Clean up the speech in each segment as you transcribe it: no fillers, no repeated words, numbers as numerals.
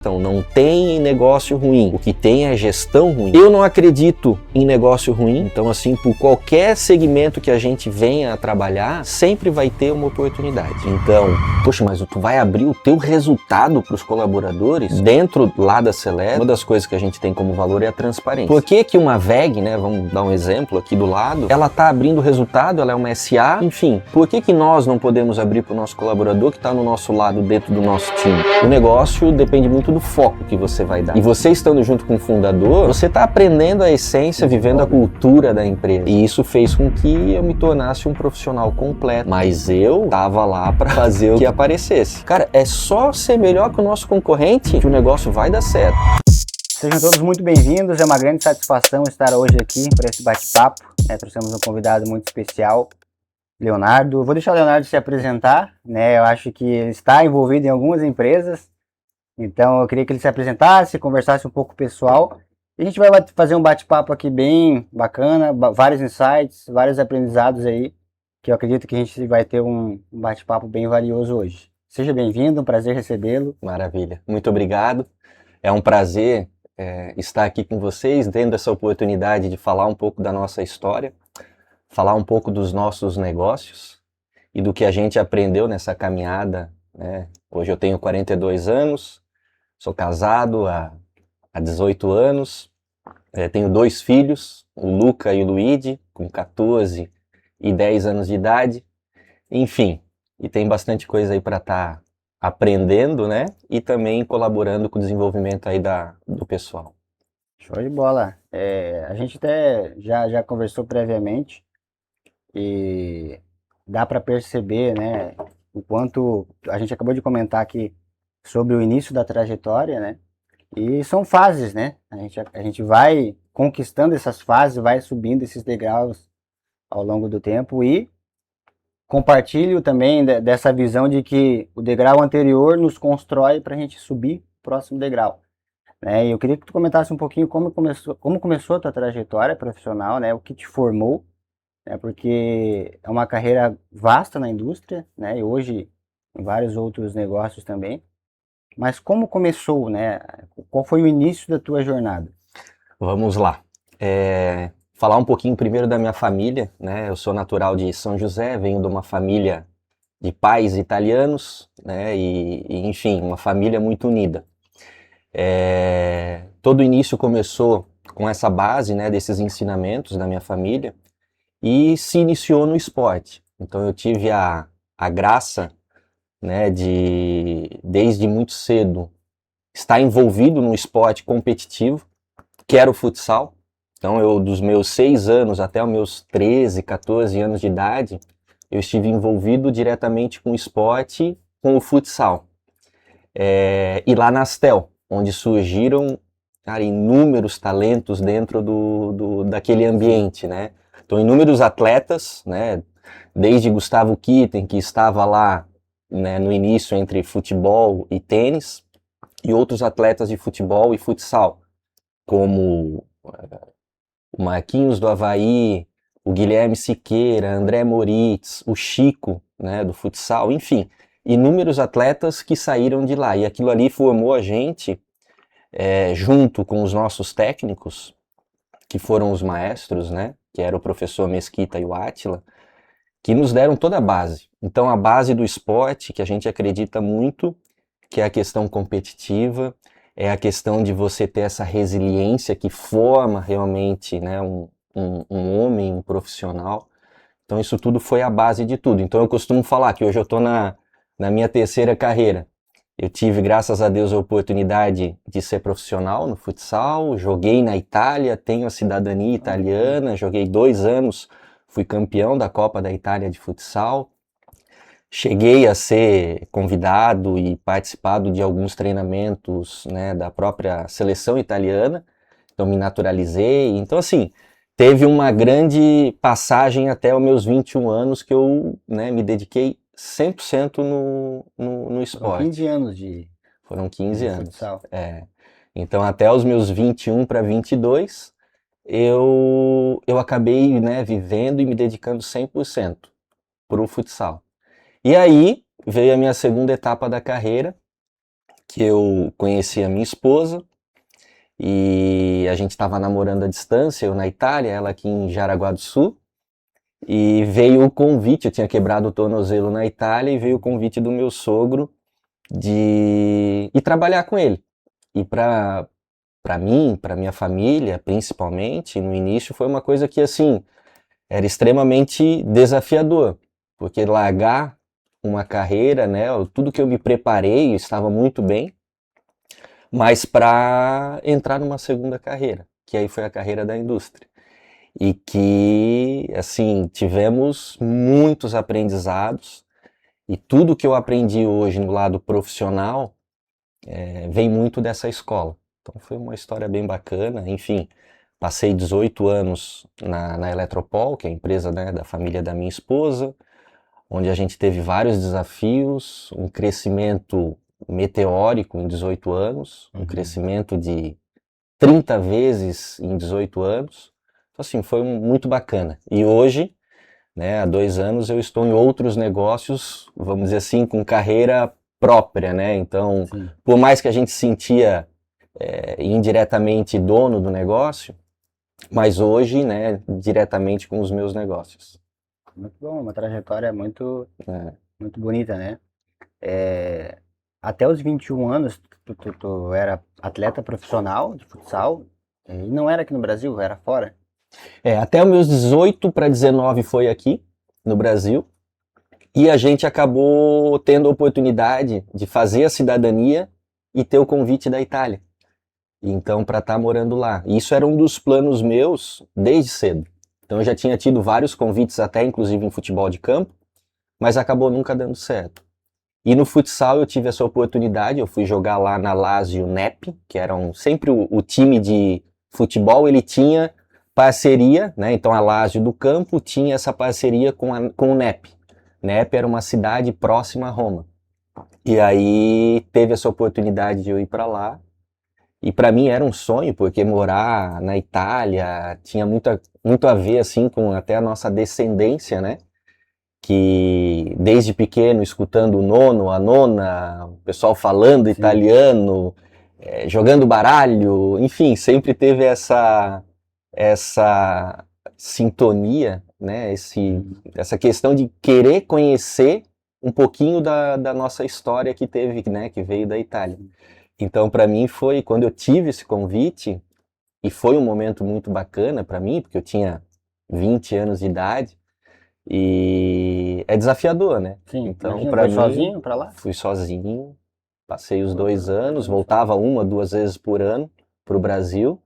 Então, não tem negócio ruim, o que tem é gestão ruim. Eu não acredito em negócio ruim, então assim, por qualquer segmento que a gente venha a trabalhar, sempre vai ter uma oportunidade. Então, poxa, mas tu vai abrir o teu resultado para os colaboradores dentro lá da Celebro. Uma das coisas que a gente tem como valor é a transparência. Por que que uma VEG, né, vamos dar um exemplo aqui do lado, ela tá abrindo resultado, ela é uma SA, enfim, por que que nós não podemos abrir para o nosso colaborador que está no nosso lado, dentro do nosso time? O negócio depende muito do foco que você vai dar. E você estando junto com o fundador, você está aprendendo a essência, vivendo a cultura da empresa. E isso fez com que eu me tornasse um profissional completo. Mas eu tava lá para fazer o que aparecesse. Cara, é só ser melhor que o nosso concorrente que o negócio vai dar certo. Sejam todos muito bem-vindos, é uma grande satisfação estar hoje aqui para esse bate-papo. Trouxemos um convidado muito especial, Leonardo. Vou deixar o Leonardo se apresentar, eu acho que ele está envolvido em algumas empresas, então eu queria que ele se apresentasse, conversasse um pouco pessoal. E a gente vai fazer um bate-papo aqui bem bacana, vários insights, vários aprendizados aí, que eu acredito que a gente vai ter um bate-papo bem valioso hoje. Seja bem-vindo, um prazer recebê-lo. Maravilha, muito obrigado. É um prazer estar aqui com vocês, tendo essa oportunidade de falar um pouco da nossa história, falar um pouco dos nossos negócios e do que a gente aprendeu nessa caminhada. Hoje eu tenho 42 anos, sou casado há 18 anos, tenho 2 filhos, o Luca e o Luigi, com 14 e 10 anos de idade, enfim, e tem bastante coisa aí para estar aprendendo, e também colaborando com o desenvolvimento aí do pessoal. Show de bola. A gente até já conversou previamente e dá para perceber, o quanto a gente acabou de comentar aqui sobre o início da trajetória, e são fases, a gente vai conquistando essas fases, vai subindo esses degraus ao longo do tempo e compartilho também dessa visão de que o degrau anterior nos constrói para a gente subir o próximo degrau. E eu queria que tu comentasse um pouquinho como começou a tua trajetória profissional, o que te formou, porque é uma carreira vasta na indústria, e hoje em vários outros negócios também. Mas como começou, Qual foi o início da tua jornada? Vamos lá. Falar um pouquinho primeiro da minha família, Eu sou natural de São José, venho de uma família de pais italianos, enfim, uma família muito unida. Todo início começou com essa base, desses ensinamentos da minha família e se iniciou no esporte. Então eu tive a graça, desde muito cedo, estar envolvido num esporte competitivo, que era o futsal. Então eu, dos meus 6 anos até os meus 13, 14 anos de idade, eu estive envolvido diretamente com o esporte, com o futsal. E lá na Astel, onde surgiram, cara, inúmeros talentos dentro daquele ambiente, Então inúmeros atletas, desde Gustavo Kitten, que estava lá, no início entre futebol e tênis, e outros atletas de futebol e futsal, como o Marquinhos do Avaí, o Guilherme Siqueira, André Moritz, o Chico, do futsal, enfim, inúmeros atletas que saíram de lá. E aquilo ali formou a gente, junto com os nossos técnicos, que foram os maestros, que era o professor Mesquita e o Átila, que nos deram toda a base. Então a base do esporte, que a gente acredita muito, que é a questão competitiva, é a questão de você ter essa resiliência que forma realmente um homem, um profissional. Então isso tudo foi a base de tudo. Então eu costumo falar que hoje eu estou na minha 3ª carreira. Eu tive, graças a Deus, a oportunidade de ser profissional no futsal, joguei na Itália, tenho a cidadania italiana, joguei 2 anos, fui campeão da Copa da Itália de futsal, cheguei a ser convidado e participado de alguns treinamentos, da própria seleção italiana, então me naturalizei. Então assim, teve uma grande passagem até os meus 21 anos que eu me dediquei 100% no esporte. Foram 15 anos Foram 15 anos. Futsal. Então até os meus 21 para 22, eu acabei vivendo e me dedicando 100% para o futsal. E aí veio a minha segunda etapa da carreira, que eu conheci a minha esposa e a gente estava namorando à distância, eu na Itália, ela aqui em Jaraguá do Sul. E veio o convite, eu tinha quebrado o tornozelo na Itália e veio o convite do meu sogro de ir trabalhar com ele. E para mim, para minha família, principalmente, no início foi uma coisa que assim, era extremamente desafiador, porque largar uma carreira, né, tudo que eu me preparei, eu estava muito bem, mas para entrar numa segunda carreira, que aí foi a carreira da indústria. E que, assim, tivemos muitos aprendizados e tudo que eu aprendi hoje no lado profissional vem muito dessa escola. Então foi uma história bem bacana, enfim, passei 18 anos na Eletropol, que é a empresa, né, da família da minha esposa, onde a gente teve vários desafios, um crescimento meteórico em 18 anos, um crescimento de 30 vezes em 18 anos. Então, assim, foi muito bacana. E hoje, né, há 2 anos, eu estou em outros negócios, vamos dizer assim, com carreira própria, né? Então, Sim. por mais que a gente se sentia indiretamente dono do negócio, mas hoje, né, diretamente com os meus negócios. Muito bom, uma trajetória muito, É. muito bonita, né? Até os 21 anos, tu era atleta profissional de futsal, e não era aqui no Brasil, era fora. Até os meus 18 para 19 foi aqui, no Brasil, e a gente acabou tendo a oportunidade de fazer a cidadania e ter o convite da Itália. Então, para estar morando lá. Isso era um dos planos meus desde cedo. Então, eu já tinha tido vários convites, até inclusive em futebol de campo, mas acabou nunca dando certo. E no futsal eu tive essa oportunidade, eu fui jogar lá na Lazio NEP, que era sempre o time de futebol, ele tinha parceria, né? Então a Lazio do campo tinha essa parceria com o NEP. NEP era uma cidade próxima a Roma. E aí teve essa oportunidade de eu ir para lá. E para mim era um sonho, porque morar na Itália tinha muito a ver assim com até a nossa descendência, né? Que desde pequeno escutando o nono, a nona, o pessoal falando Sim. italiano, jogando baralho, enfim, sempre teve essa sintonia, né? Essa questão de querer conhecer um pouquinho da nossa história que teve, né? Que veio da Itália. Então, para mim foi quando eu tive esse convite e foi um momento muito bacana para mim, porque eu tinha 20 anos de idade. E é desafiador, né? Sim, Então, imagina, para foi mim, sozinho pra lá? fui sozinho, passei os 2 anos, voltava 1, 2 vezes por ano para o Brasil,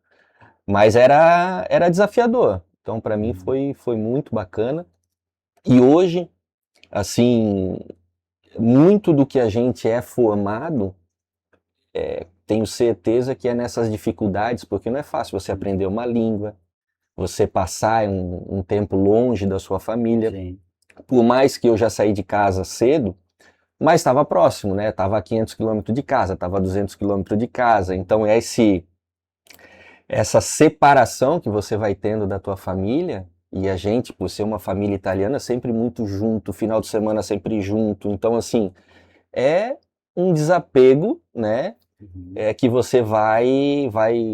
mas era desafiador. Então, para mim, foi muito bacana. E hoje, assim, muito do que a gente é formado, tenho certeza que é nessas dificuldades, porque não é fácil você aprender uma língua, você passar um tempo longe da sua família. Sim. Por mais que eu já saí de casa cedo, mas estava próximo, né? Estava a 500 quilômetros de casa, estava a 200 quilômetros de casa. Então, essa separação que você vai tendo da tua família, e a gente, por ser uma família italiana, sempre muito junto, final de semana sempre junto. Então, assim, é um desapego, né? Que você vai,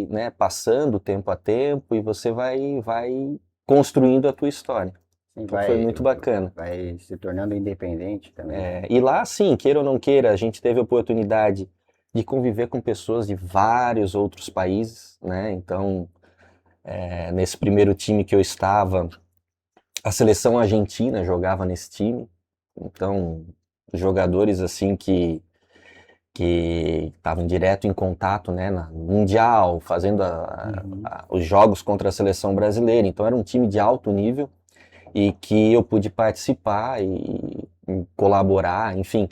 né, passando tempo a tempo e você vai construindo a tua história. Sim, Então foi muito bacana. vai se tornando independente também. E lá, sim, queira ou não queira, a gente teve a oportunidade de conviver com pessoas de vários outros países, né? Então, nesse primeiro time que eu estava, a seleção argentina jogava nesse time. Então, jogadores assim que estavam direto em contato, né, no Mundial, fazendo os jogos contra a seleção brasileira. Então, era um time de alto nível e que eu pude participar e colaborar, enfim.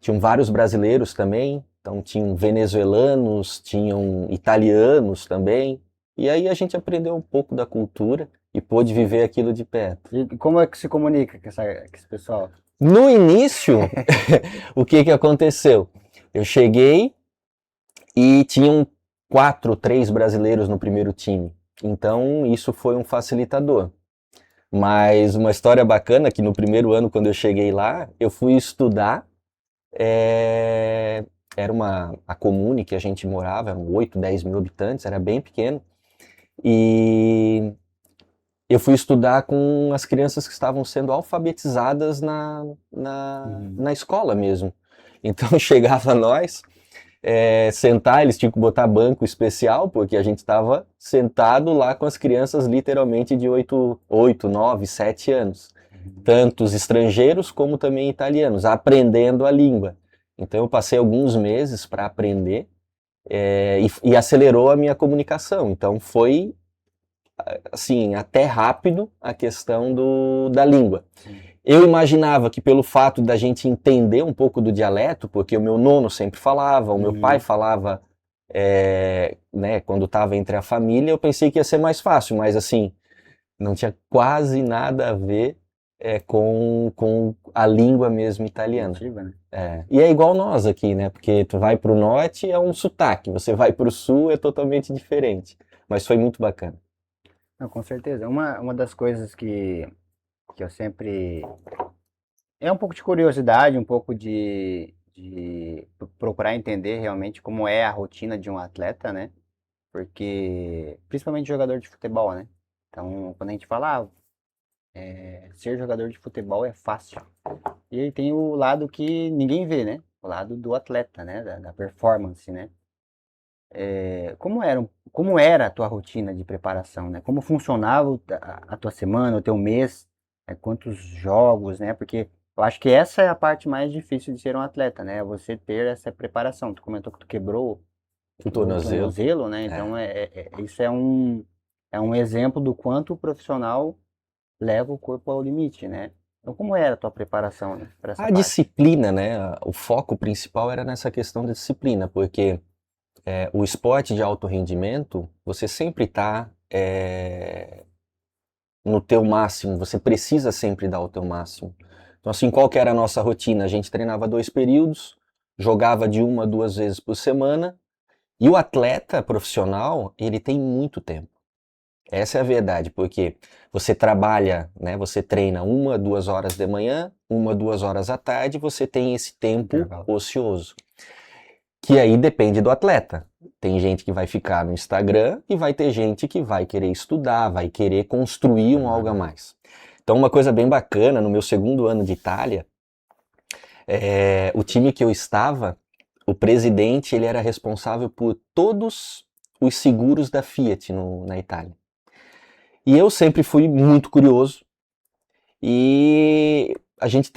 Tinham vários brasileiros também, então tinham venezuelanos, tinham italianos também, e aí a gente aprendeu um pouco da cultura e pôde viver aquilo de perto. E como é que se comunica com esse pessoal? No início, o que aconteceu? Eu cheguei e tinham 3 brasileiros no primeiro time, então isso foi um facilitador. Mas uma história bacana que no primeiro ano, quando eu cheguei lá, eu fui estudar era a comune que a gente morava, eram 8, 10 mil habitantes, era bem pequeno. E eu fui estudar com as crianças que estavam sendo alfabetizadas na escola mesmo. Então chegava nós, sentar, eles tinham que botar banco especial, porque a gente estava sentado lá com as crianças literalmente de 8, 9, 7 anos. Tanto os estrangeiros como também italianos, aprendendo a língua. Então eu passei alguns meses para aprender e acelerou a minha comunicação. Então foi assim, até rápido a questão da língua. Eu imaginava que pelo fato da gente entender um pouco do dialeto, porque o meu nono sempre falava, o meu pai falava, né, quando estava entre a família, eu pensei que ia ser mais fácil, mas assim, não tinha quase nada a ver com a língua mesmo italiana. Nativa, né? E é igual nós aqui, né? Porque tu vai pro norte é um sotaque, você vai pro sul é totalmente diferente. Mas foi muito bacana. Não, com certeza. Uma das coisas que eu sempre. É um pouco de curiosidade, um pouco de procurar entender realmente como é a rotina de um atleta, né? Porque, principalmente jogador de futebol, né? Então, quando a gente fala, ser jogador de futebol é fácil. E aí tem o lado que ninguém vê, né? O lado do atleta, né? Da performance, né? Como era a tua rotina de preparação, né? Como funcionava a tua semana, o teu mês, quantos jogos, né? Porque eu acho que essa é a parte mais difícil de ser um atleta, né? Você ter essa preparação. Tu comentou que tu quebrou O o tornozelo. tornozelo, né? Então isso é um exemplo do quanto o profissional leva o corpo ao limite, né? Então como era a tua preparação, né, para essa A parte? disciplina, né? O foco principal era nessa questão da disciplina, porque o esporte de alto rendimento, você sempre está no teu máximo, você precisa sempre dar o teu máximo. Então, assim, qual que era a nossa rotina? A gente treinava 2 períodos, jogava de 1 a 2 vezes por semana, e o atleta profissional, ele tem muito tempo. Essa é a verdade, porque você trabalha, né? Você treina 1, 2 horas de manhã, 1, 2 horas à tarde, você tem esse tempo Intervalo. ocioso. Que aí depende do atleta. Tem gente que vai ficar no Instagram e vai ter gente que vai querer estudar, vai querer construir um algo a mais. Então, uma coisa bem bacana, no meu segundo ano de Itália, o time que eu estava, o presidente, ele era responsável por todos os seguros da Fiat na Itália. E eu sempre fui muito curioso e a gente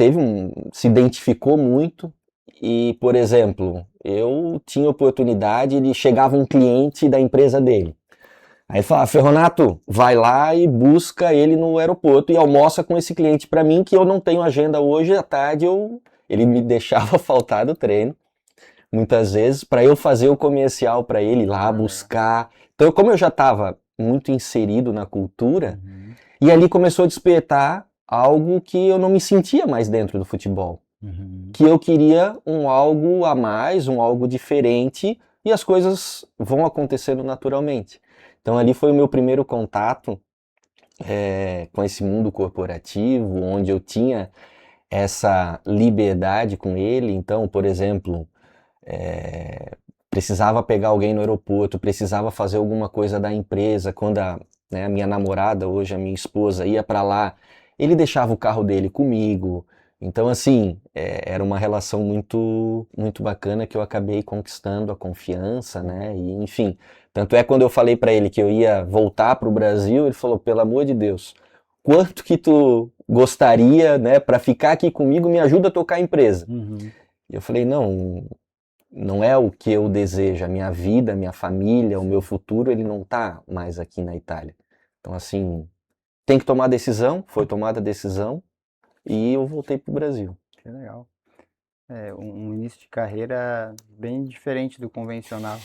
se identificou muito e, por exemplo, eu tinha oportunidade, ele chegava um cliente da empresa dele. Aí ele falava, Ferronato, vai lá e busca ele no aeroporto e almoça com esse cliente para mim que eu não tenho agenda hoje à tarde, ele me deixava faltar do treino muitas vezes para eu fazer o comercial para ele ir lá buscar. Então, como eu já estava muito inserido na cultura, e ali começou a despertar algo que eu não me sentia mais dentro do futebol. Que eu queria um algo a mais, um algo diferente, e as coisas vão acontecendo naturalmente. Então ali foi o meu primeiro contato com esse mundo corporativo, onde eu tinha essa liberdade com ele. Então, por exemplo, precisava pegar alguém no aeroporto, precisava fazer alguma coisa da empresa, quando a minha namorada, hoje a minha esposa, ia para lá, ele deixava o carro dele comigo. Então, assim, era uma relação muito, muito bacana que eu acabei conquistando a confiança, né? E, enfim, tanto é quando eu falei para ele que eu ia voltar para o Brasil, ele falou, pelo amor de Deus, quanto que tu gostaria, né, para ficar aqui comigo, me ajuda a tocar a empresa. E eu falei, não é o que eu desejo, a minha vida, a minha família, o meu futuro, ele não tá mais aqui na Itália. Então, assim, tem que tomar decisão, foi tomada a decisão e eu voltei pro Brasil. Que legal. Um início de carreira bem diferente do convencional.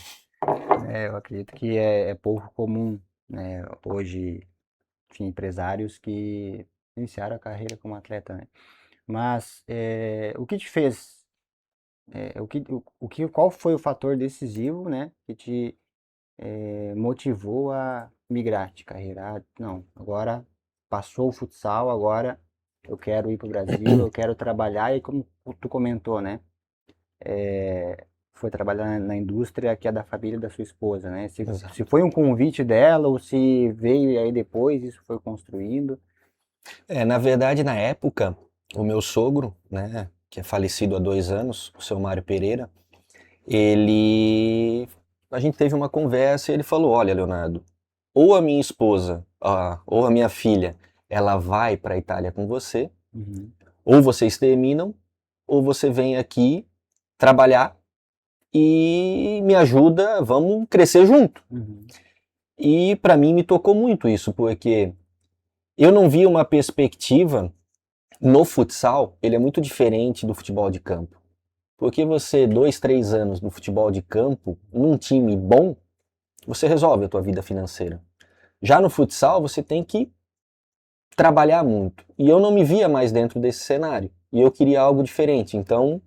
Eu acredito que é pouco comum, né, hoje, enfim, empresários que iniciaram a carreira como atleta, né? Mas o que te fez, qual foi o fator decisivo, né, que te motivou a migrar de carreira? Não, agora passou o futsal, agora eu quero ir para o Brasil, eu quero trabalhar e como tu comentou, né? foi trabalhar na indústria que é da família da sua esposa, né? Exato. Se foi um convite dela ou se veio e aí depois isso foi construindo. Na verdade, na época, o meu sogro, né, que é falecido há 2 anos, o seu Mário Pereira, a gente teve uma conversa e ele falou: olha, Leonardo, ou a minha esposa, ou a minha filha, ela vai para a Itália com você, Uhum, ou vocês terminam, ou você vem aqui trabalhar e me ajuda, vamos crescer junto. uhum, E para mim me tocou muito isso, porque eu não vi uma perspectiva no futsal, ele é muito diferente do futebol de campo. Porque você, 2, 3 anos no futebol de campo, num time bom, você resolve a tua vida financeira. Já no futsal, você tem que trabalhar muito. E eu não me via mais dentro desse cenário. E eu queria algo diferente. Então,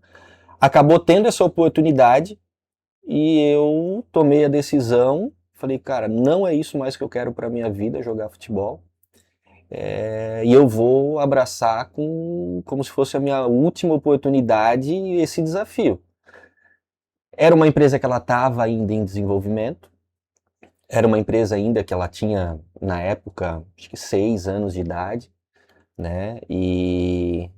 acabou tendo essa oportunidade e eu tomei a decisão. Falei, cara, não é isso mais que eu quero para minha vida, jogar futebol. E eu vou abraçar como se fosse a minha última oportunidade esse desafio. Era uma empresa que ela estava ainda em desenvolvimento. Era uma empresa ainda que ela tinha, na época, acho que 6 anos de idade, né? E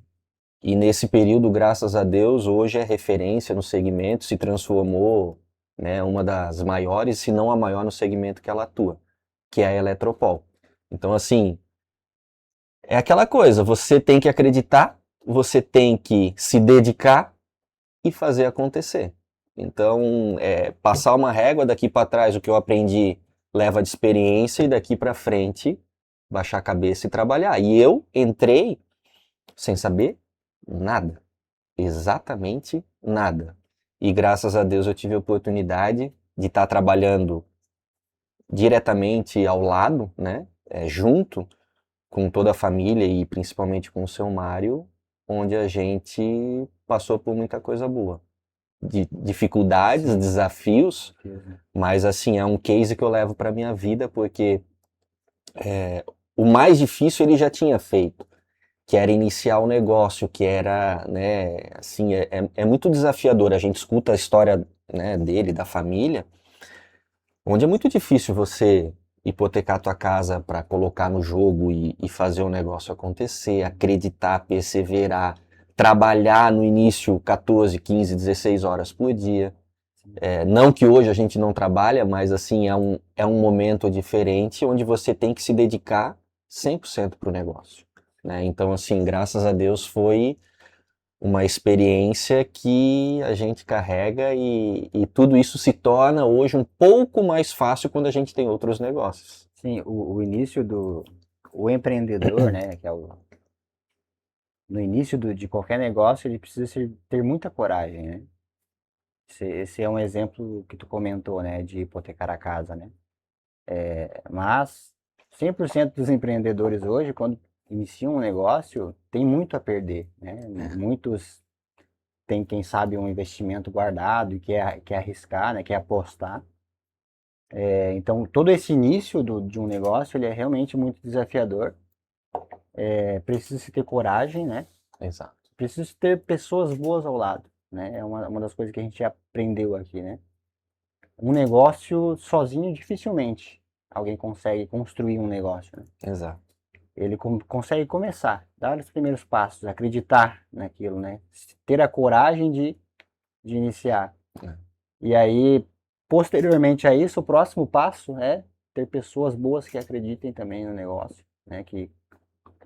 nesse período, graças a Deus, hoje é referência no segmento, se transformou, né, uma das maiores, se não a maior no segmento que ela atua, que é a Eletropol. Então, assim, é aquela coisa, você tem que acreditar, você tem que se dedicar e fazer acontecer. Então, passar uma régua daqui para trás, o que eu aprendi leva de experiência e daqui para frente baixar a cabeça e trabalhar. E eu entrei sem saber nada, exatamente nada. E graças a Deus eu tive a oportunidade de estar trabalhando diretamente ao lado, né, junto com toda a família e principalmente com o seu Mário, onde a gente passou por muita coisa boa. De dificuldades, Sim. desafios, certeza. mas assim, é um case que eu levo para minha vida, porque o mais difícil ele já tinha feito, que era iniciar o negócio, que era, né, assim, é muito desafiador. A gente escuta a história, né, dele, da família, onde é muito difícil você hipotecar a tua casa para colocar no jogo e fazer o negócio acontecer, acreditar, perseverar, trabalhar no início 14, 15, 16 horas por dia. Não que hoje a gente não trabalha, mas assim, é um momento diferente onde você tem que se dedicar 100% para o negócio, né? Então, assim, graças a Deus foi uma experiência que a gente carrega e tudo isso se torna hoje um pouco mais fácil quando a gente tem outros negócios. Sim, o início o empreendedor, né, que é no início de qualquer negócio, ele precisa ter muita coragem, né? Esse é um exemplo que tu comentou, né, de hipotecar a casa, né? Mas 100% dos empreendedores hoje, quando iniciam um negócio, tem muito a perder, né? Muitos têm, quem sabe, um investimento guardado e quer arriscar, né, quer apostar. Então, todo esse início de um negócio, ele é realmente muito desafiador. Precisa se ter coragem, né? Exato. Precisa ter pessoas boas ao lado, né? É uma das coisas que a gente aprendeu aqui, né? Um negócio sozinho, dificilmente alguém consegue construir um negócio, né? Exato. Ele consegue começar, dar os primeiros passos, acreditar naquilo, né? Ter a coragem de iniciar. É. E aí, posteriormente a isso, o próximo passo é ter pessoas boas que acreditem também no negócio, né? Que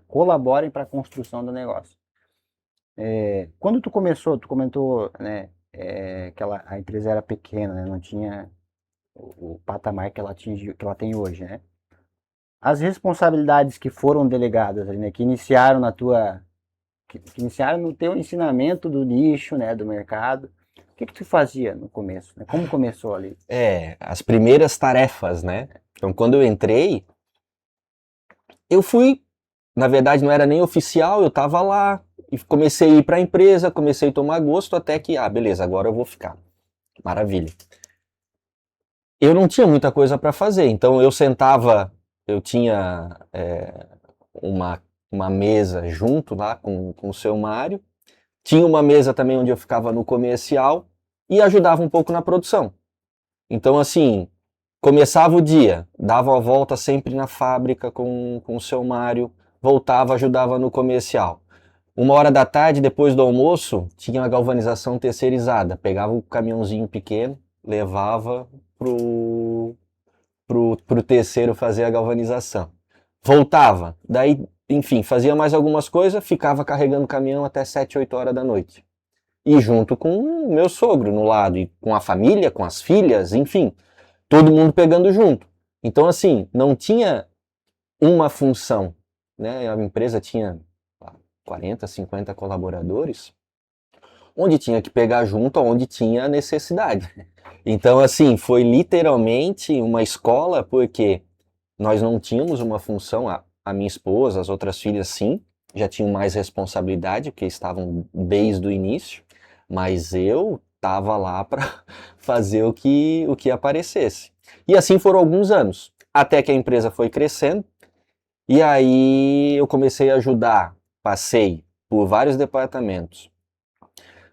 colaborem para a construção do negócio. Quando tu comentou, né, que a empresa era pequena, né? Não tinha o patamar que ela atingiu, que ela tem hoje, né? As responsabilidades que foram delegadas, né, que iniciaram que iniciaram no teu ensinamento do nicho, né, do mercado. O que tu fazia no começo, né? Como começou ali? As primeiras tarefas, né? Então, quando eu entrei, eu fui, na verdade, não era nem oficial, eu tava lá e comecei a ir para a empresa, comecei a tomar gosto até que, beleza, agora eu vou ficar. Maravilha. Eu não tinha muita coisa para fazer, então eu sentava, eu tinha uma mesa junto lá com o seu Mário, tinha uma mesa também onde eu ficava no comercial, e ajudava um pouco na produção. Então, assim, começava o dia, dava a volta sempre na fábrica com o seu Mário, voltava, ajudava no comercial. 1 hora da tarde, depois do almoço, tinha a galvanização terceirizada. Pegava um caminhãozinho pequeno, levava pro terceiro fazer a galvanização. Voltava, daí, enfim, fazia mais algumas coisas, ficava carregando o caminhão até 7, 8 horas da noite. E junto com o meu sogro no lado, e com a família, com as filhas, enfim, todo mundo pegando junto. Então, assim, não tinha uma função, né? A empresa tinha 40, 50 colaboradores, onde tinha que pegar junto onde tinha necessidade. Então, assim, foi literalmente uma escola, porque nós não tínhamos uma função, a minha esposa, as outras filhas sim, já tinham mais responsabilidade, porque estavam desde o início, mas eu estava lá para fazer o que aparecesse. E assim foram alguns anos, até que a empresa foi crescendo, e aí eu comecei a ajudar, passei por vários departamentos.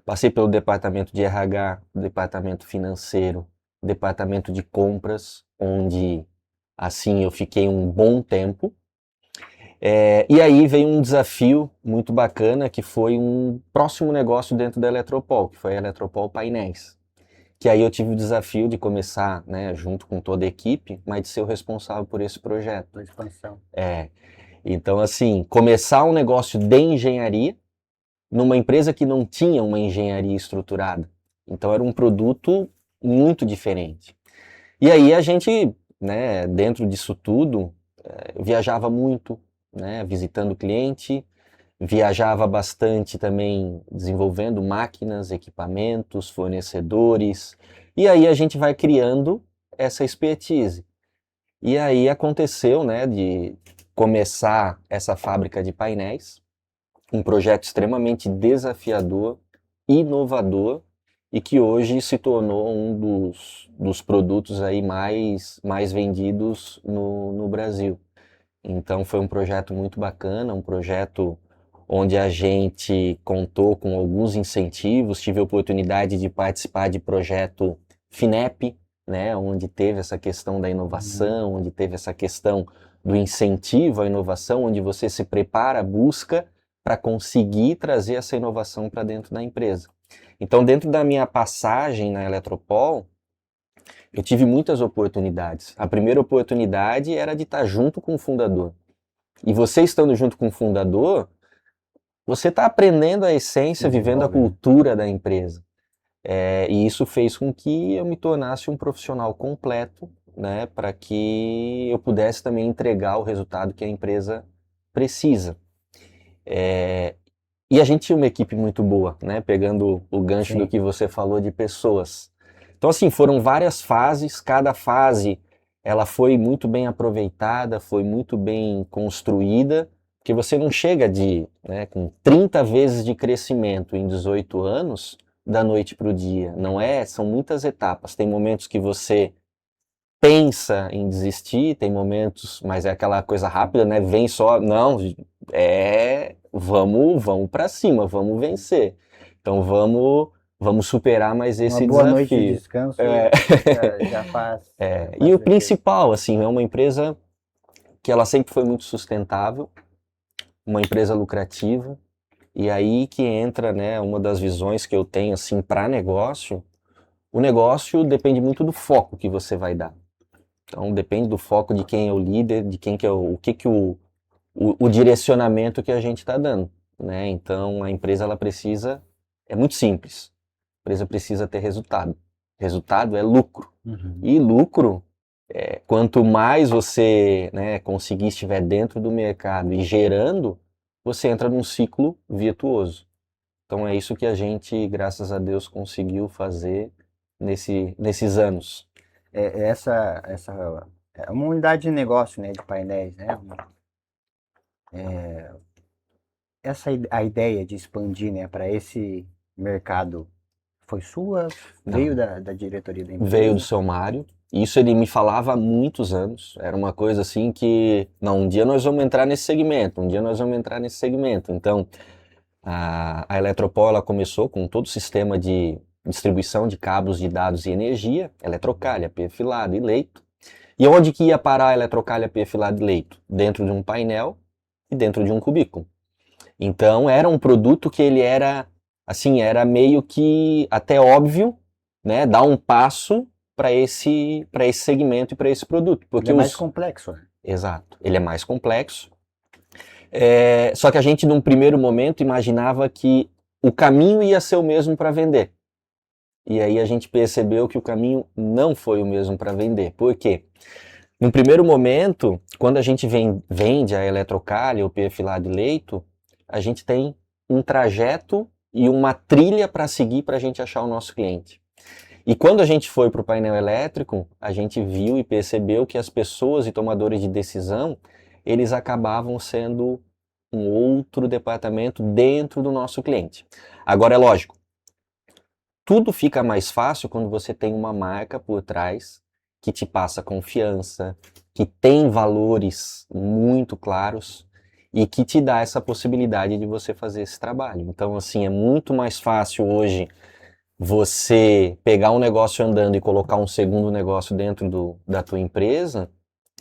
Passei pelo departamento de RH, departamento financeiro, departamento de compras, onde assim eu fiquei um bom tempo. E aí veio um desafio muito bacana, que foi um próximo negócio dentro da Eletropol, que foi a Eletropol Painéis. Que aí eu tive o desafio de começar, né, junto com toda a equipe, mas de ser o responsável por esse projeto. Da expansão. Então, assim, começar um negócio de engenharia numa empresa que não tinha uma engenharia estruturada. Então, era um produto muito diferente. E aí a gente, né, dentro disso tudo, viajava muito, né, visitando o cliente, viajava bastante também desenvolvendo máquinas, equipamentos, fornecedores, e aí a gente vai criando essa expertise. E aí aconteceu, né, de começar essa fábrica de painéis, um projeto extremamente desafiador, inovador, e que hoje se tornou um dos produtos aí mais vendidos no Brasil. Então foi um projeto muito bacana, um projeto onde a gente contou com alguns incentivos, tive a oportunidade de participar de projeto FINEP, né, onde teve essa questão da inovação, onde teve essa questão do incentivo à inovação, onde você se prepara, busca para conseguir trazer essa inovação para dentro da empresa. Então, dentro da minha passagem na Eletropol, eu tive muitas oportunidades. A primeira oportunidade era de estar junto com o fundador. E você estando junto com o fundador, você está aprendendo a essência, vivendo a cultura da empresa. E isso fez com que eu me tornasse um profissional completo, né, para que eu pudesse também entregar o resultado que a empresa precisa. E a gente tinha uma equipe muito boa, né, pegando o gancho do que você falou de pessoas. Então, assim, foram várias fases, cada fase ela foi muito bem aproveitada, foi muito bem construída, porque você não chega né, com 30 vezes de crescimento em 18 anos, da noite para o dia, não é? São muitas etapas. Tem momentos que você pensa em desistir, tem momentos, mas é aquela coisa rápida, né? Vem só, não, vamos para cima, vamos vencer. Então vamos superar mais esse Uma boa desafio. noite de descanso já faz. E o principal, assim, é uma empresa que ela sempre foi muito sustentável, uma empresa lucrativa, e aí que entra, né, uma das visões que eu tenho, assim, para negócio. O negócio depende muito do foco que você vai dar. Então, depende do foco de quem é o líder, de quem que é o direcionamento que a gente está dando, né? Então, a empresa, ela precisa, é muito simples, a empresa precisa ter resultado. Resultado é lucro. E lucro, quanto mais você, né, conseguir estiver dentro do mercado e gerando, você entra num ciclo virtuoso. Então é isso que a gente, graças a Deus, conseguiu fazer nesses anos. Essa é uma unidade de negócio, né, de painéis, né? A ideia de expandir, né, para esse mercado foi sua? Veio da diretoria da empresa? Veio do seu Mário. Isso ele me falava há muitos anos. Era uma coisa assim que, não, um dia nós vamos entrar nesse segmento, um dia nós vamos entrar nesse segmento. Então, a Eletropol, ela começou com todo o sistema de distribuição de cabos de dados e energia, eletrocalha, perfilado e leito. E onde que ia parar a eletrocalha, perfilado e leito? Dentro de um painel e dentro de um cubículo. Então era um produto que ele era, assim, era meio que até óbvio, né, dar um passo para esse segmento e para esse produto. Porque Ele é mais complexo, né? Exato, ele é mais complexo. Só que a gente, num primeiro momento, imaginava que o caminho ia ser o mesmo para vender. E aí a gente percebeu que o caminho não foi o mesmo para vender. Por quê? No primeiro momento, quando a gente vende a eletrocalha, o perfilado e leito, a gente tem um trajeto e uma trilha para seguir para a gente achar o nosso cliente. E quando a gente foi para o painel elétrico, a gente viu e percebeu que as pessoas e tomadores de decisão, eles acabavam sendo um outro departamento dentro do nosso cliente. Agora é lógico, tudo fica mais fácil quando você tem uma marca por trás que te passa confiança, que tem valores muito claros e que te dá essa possibilidade de você fazer esse trabalho. Então, assim, é muito mais fácil hoje você pegar um negócio andando e colocar um segundo negócio dentro da tua empresa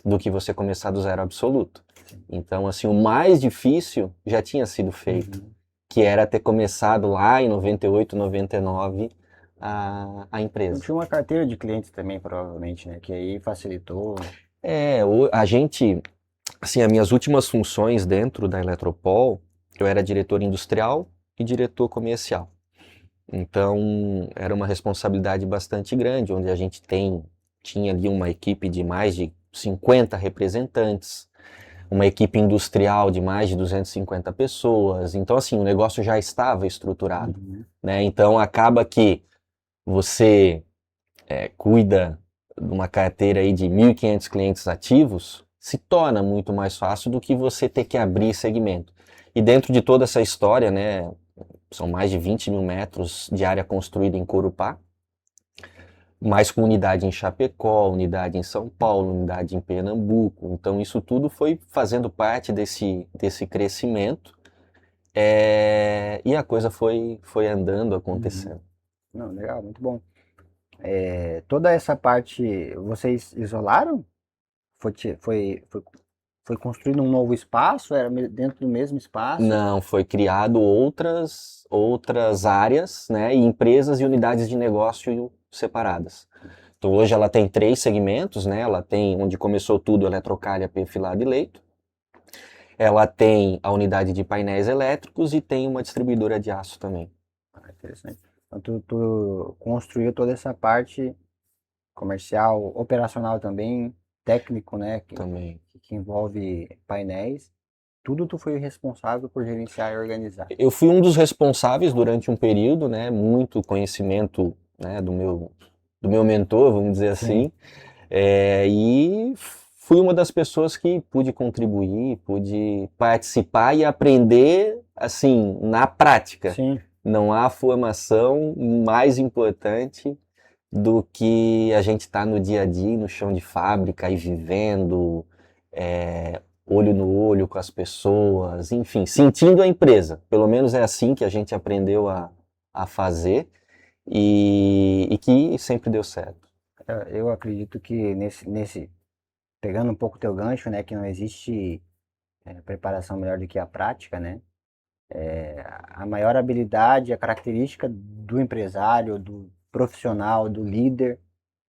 do que você começar do zero absoluto. Então, assim, o mais difícil já tinha sido feito, que era ter começado lá em 98, 99 a empresa. Tinha uma carteira de clientes também, provavelmente, né? Que aí facilitou. A gente, assim, as minhas últimas funções dentro da Eletropol, eu era diretor industrial e diretor comercial. Então, era uma responsabilidade bastante grande, onde a gente tinha ali uma equipe de mais de 50 representantes, uma equipe industrial de mais de 250 pessoas. Então, assim, o negócio já estava estruturado, né? Então, acaba que você cuida de uma carteira aí de 1.500 clientes ativos, se torna muito mais fácil do que você ter que abrir segmento. E dentro de toda essa história, né, são mais de 20 mil metros de área construída em Corupá, mais com unidade em Chapecó, unidade em São Paulo, unidade em Pernambuco. Então isso tudo foi fazendo parte desse crescimento e a coisa foi andando, acontecendo. Não, legal, muito bom. Toda essa parte, vocês isolaram? Foi construído um novo espaço? Era dentro do mesmo espaço? Não, foi criado outras áreas, né, e empresas e unidades de negócio separadas. Então hoje ela tem 3 segmentos, né? Ela tem, onde começou tudo, eletrocalha, perfilado e leito. Ela tem a unidade de painéis elétricos e tem uma distribuidora de aço também. Interessante. Então tu construiu toda essa parte comercial, operacional também, técnico, né? Também. Que envolve painéis. Tudo tu foi responsável por gerenciar e organizar. Eu fui um dos responsáveis durante um período, né? Muito conhecimento, né, do meu mentor, vamos dizer assim. E fui uma das pessoas que pude contribuir, pude participar e aprender, assim, na prática. Sim. Não há formação mais importante do que a gente estar no dia a dia, no chão de fábrica e vivendo, olho no olho com as pessoas, enfim, sentindo a empresa. Pelo menos é assim que a gente aprendeu a fazer e que sempre deu certo. Eu acredito que pegando um pouco teu gancho, né, que não existe preparação melhor do que a prática, né? A maior habilidade, a característica do empresário, do profissional, do líder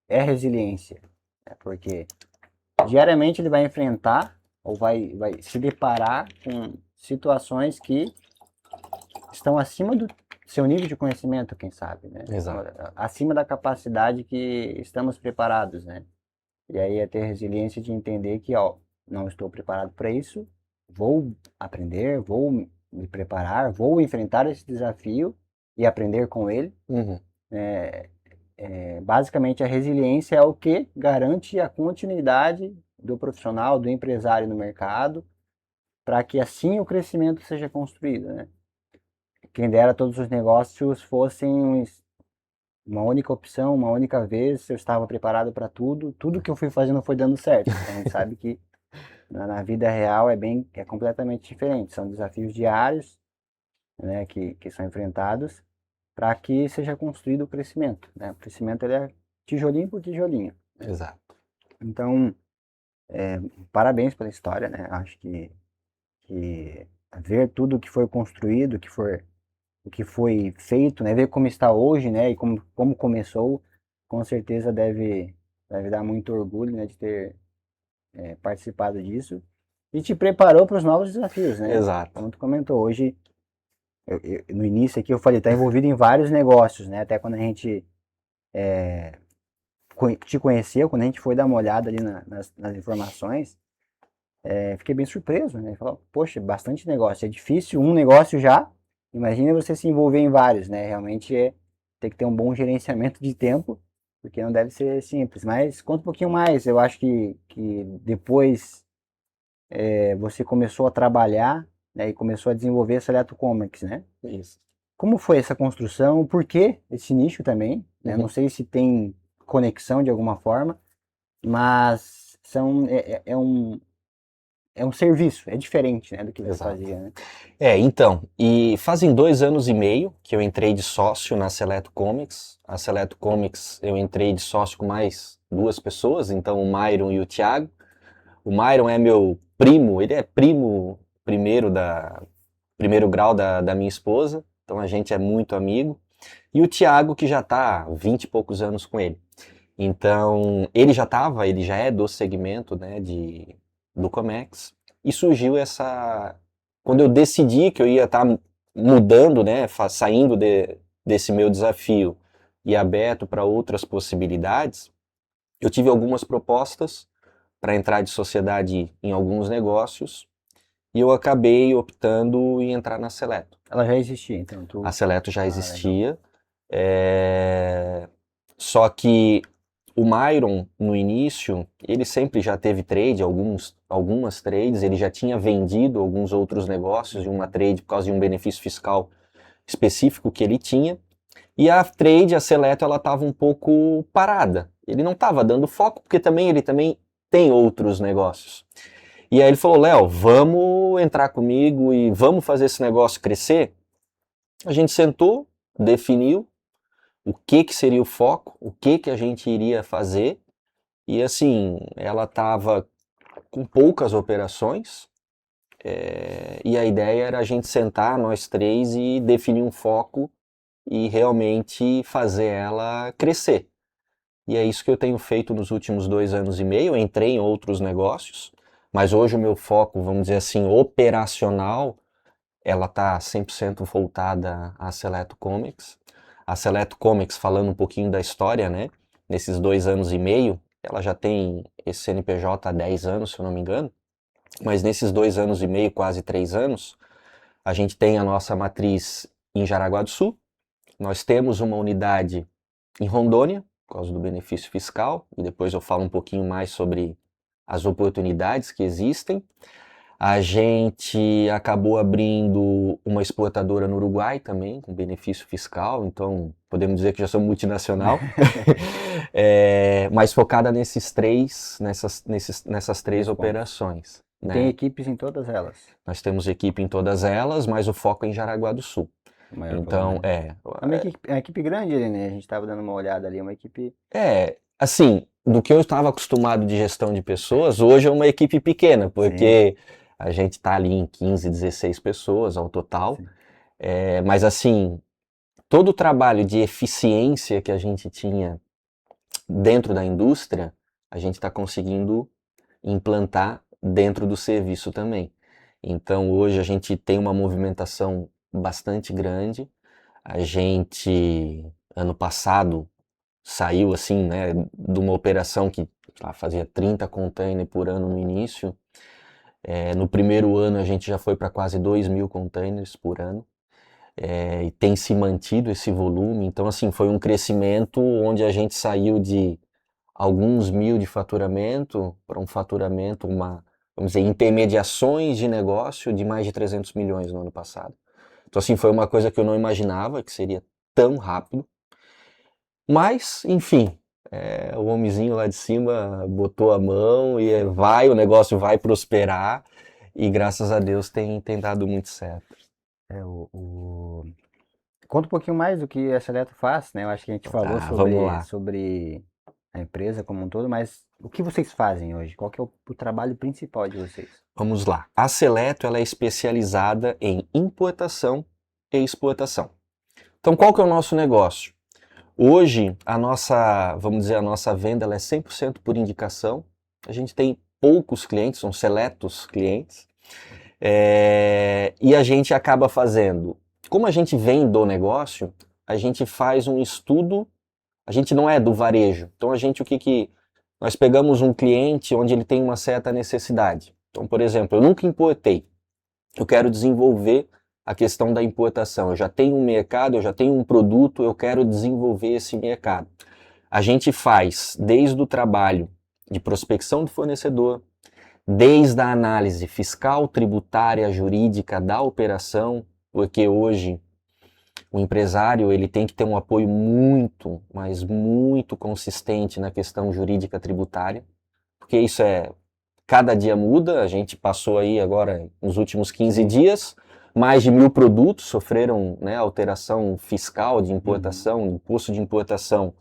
é a resiliência, né? Porque diariamente ele vai enfrentar ou vai se deparar com situações que estão acima do seu nível de conhecimento, quem sabe, né? Exato. Acima da capacidade que estamos preparados, né? E aí é ter resiliência de entender que, ó, não estou preparado para isso, vou aprender, vou me preparar, vou enfrentar esse desafio e aprender com ele. Basicamente, a resiliência é o que garante a continuidade do profissional, do empresário no mercado, para que assim o crescimento seja construído, né? Quem dera todos os negócios fossem uma única opção, uma única vez, eu estava preparado para tudo que eu fui fazendo foi dando certo. Então, a gente sabe que na vida real é completamente diferente, são desafios diários, né, que são enfrentados, para que seja construído o crescimento, né? O crescimento ele é tijolinho por tijolinho. Exato. Então, parabéns pela história, né? Acho que ver tudo que foi construído, o que foi feito, né? Ver como está hoje, né? E como começou, com certeza deve dar muito orgulho, né? De ter participado disso e te preparou para os novos desafios, né? Exato. Como tu comentou, hoje, no início aqui eu falei, tá envolvido em vários negócios, né? Até quando a gente te conheceu, quando a gente foi dar uma olhada ali nas informações, fiquei bem surpreso, né? Falei, poxa, bastante negócio. É difícil um negócio já, imagina você se envolver em vários, né? Realmente tem que ter um bom gerenciamento de tempo, porque não deve ser simples. Mas conta um pouquinho mais. Eu acho que depois você começou a trabalhar, né, e começou a desenvolver essa Eletrocomics, né? Isso. Como foi essa construção? Por que esse nicho também? Né? Não sei se tem conexão de alguma forma, mas é um serviço, é diferente, né, do que você Exato. fazia, né? Então, e fazem 2 anos e meio que eu entrei de sócio na Seleto Comics. A Seleto Comics eu entrei de sócio com mais 2 pessoas, então o Myron e o Thiago. O Myron é meu primo, ele é primo primeiro grau da minha esposa, então a gente é muito amigo. E o Thiago, que já está há 20 e poucos anos com ele. Então, ele já é do segmento, né, do Comex, e surgiu quando eu decidi que eu ia estar mudando, né, saindo desse meu desafio e aberto para outras possibilidades, eu tive algumas propostas para entrar de sociedade em alguns negócios, e eu acabei optando em entrar na Seleto. Ela já existia, então A Seleto já legal. existia, só que o Myron, no início, ele sempre já teve trade, algumas trades, ele já tinha vendido alguns outros negócios de uma trade por causa de um benefício fiscal específico que ele tinha, e a trade, a Seleto, ela estava um pouco parada. Ele não estava dando foco, porque ele também tem outros negócios. E aí ele falou, Léo, vamos entrar comigo e vamos fazer esse negócio crescer? A gente sentou, definiu o que seria o foco, o que a gente iria fazer, e assim, ela estava com poucas operações, e a ideia era a gente sentar, nós três, e definir um foco e realmente fazer ela crescer. E é isso que eu tenho feito nos últimos 2 anos e meio. Eu entrei em outros negócios, mas hoje o meu foco, vamos dizer assim, operacional, ela está 100% voltada à Seleto Comics. A Seleto Comics, falando um pouquinho da história, né? Nesses 2 anos e meio, ela já tem esse CNPJ há 10 anos, se eu não me engano. Mas nesses 2 anos e meio, quase 3 anos, a gente tem a nossa matriz em Jaraguá do Sul. Nós temos uma unidade em Rondônia, por causa do benefício fiscal, e depois eu falo um pouquinho mais sobre as oportunidades que existem. A gente acabou abrindo uma exportadora no Uruguai também, com benefício fiscal, então podemos dizer que já somos multinacional, mas focada nessas três operações. E né? tem equipes em todas elas. Nós temos equipe em todas elas, mas o foco é em Jaraguá do Sul. Então, É uma equipe grande ali, né? A gente estava dando uma olhada ali, uma equipe... assim, do que eu estava acostumado de gestão de pessoas, hoje é uma equipe pequena, porque a gente está ali em 15, 16 pessoas ao total. Mas assim, todo o trabalho de eficiência que a gente tinha dentro da indústria, a gente está conseguindo implantar dentro do serviço também. Então hoje a gente tem uma movimentação bastante grande. A gente, ano passado, saiu assim, né, de uma operação que fazia 30 containers por ano no início. No primeiro ano a gente já foi para quase 2.000 containers por ano. E tem se mantido esse volume. Então, assim, foi um crescimento onde a gente saiu de alguns mil de faturamento para um faturamento, vamos dizer, intermediações de negócio de mais de 300 milhões no ano passado. Então, assim, foi uma coisa que eu não imaginava que seria tão rápido. Mas, enfim, o homenzinho lá de cima botou a mão e o negócio vai prosperar e graças a Deus tem dado muito certo. Conta um pouquinho mais do que a Seleto faz, né? Eu acho que a gente falou Tá, vamos lá. sobre a empresa como um todo, mas o que vocês fazem hoje? Qual que é o trabalho principal de vocês? Vamos lá. A Seleto ela é especializada em importação e exportação. Então, qual que é o nosso negócio? Hoje, a nossa, vamos dizer, a nossa venda ela é 100% por indicação. A gente tem poucos clientes, são seletos clientes. E a gente acaba fazendo, como a gente vem do negócio, a gente faz um estudo, a gente não é do varejo. Então, nós pegamos um cliente onde ele tem uma certa necessidade. Então, por exemplo, eu nunca importei. Eu quero desenvolver a questão da importação. Eu já tenho um mercado, eu já tenho um produto, eu quero desenvolver esse mercado. A gente faz desde o trabalho de prospecção do fornecedor, desde a análise fiscal, tributária, jurídica da operação, porque hoje o empresário ele tem que ter um apoio muito, mas muito consistente na questão jurídica tributária, porque isso cada dia muda. A gente passou aí agora, nos últimos 15 dias, mais de 1.000 produtos sofreram, né, alteração fiscal de importação, imposto de importação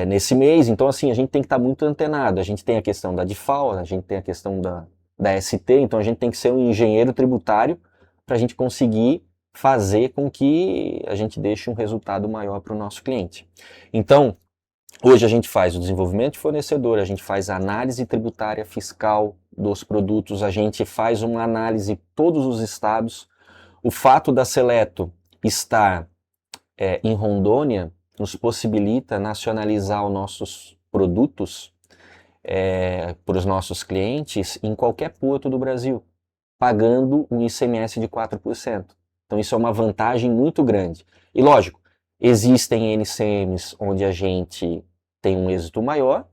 nesse mês. Então, assim, a gente tem que estar muito antenado. A gente tem a questão da DIFAL, a gente tem a questão da ST, então a gente tem que ser um engenheiro tributário para a gente conseguir fazer com que a gente deixe um resultado maior para o nosso cliente. Então, hoje a gente faz o desenvolvimento de fornecedor, a gente faz a análise tributária fiscal dos produtos, a gente faz uma análise de todos os estados. O fato da Seleto estar em Rondônia nos possibilita nacionalizar os nossos produtos para os nossos clientes em qualquer porto do Brasil, pagando um ICMS de 4%. Então isso é uma vantagem muito grande. E lógico, existem NCMs onde a gente tem um êxito maior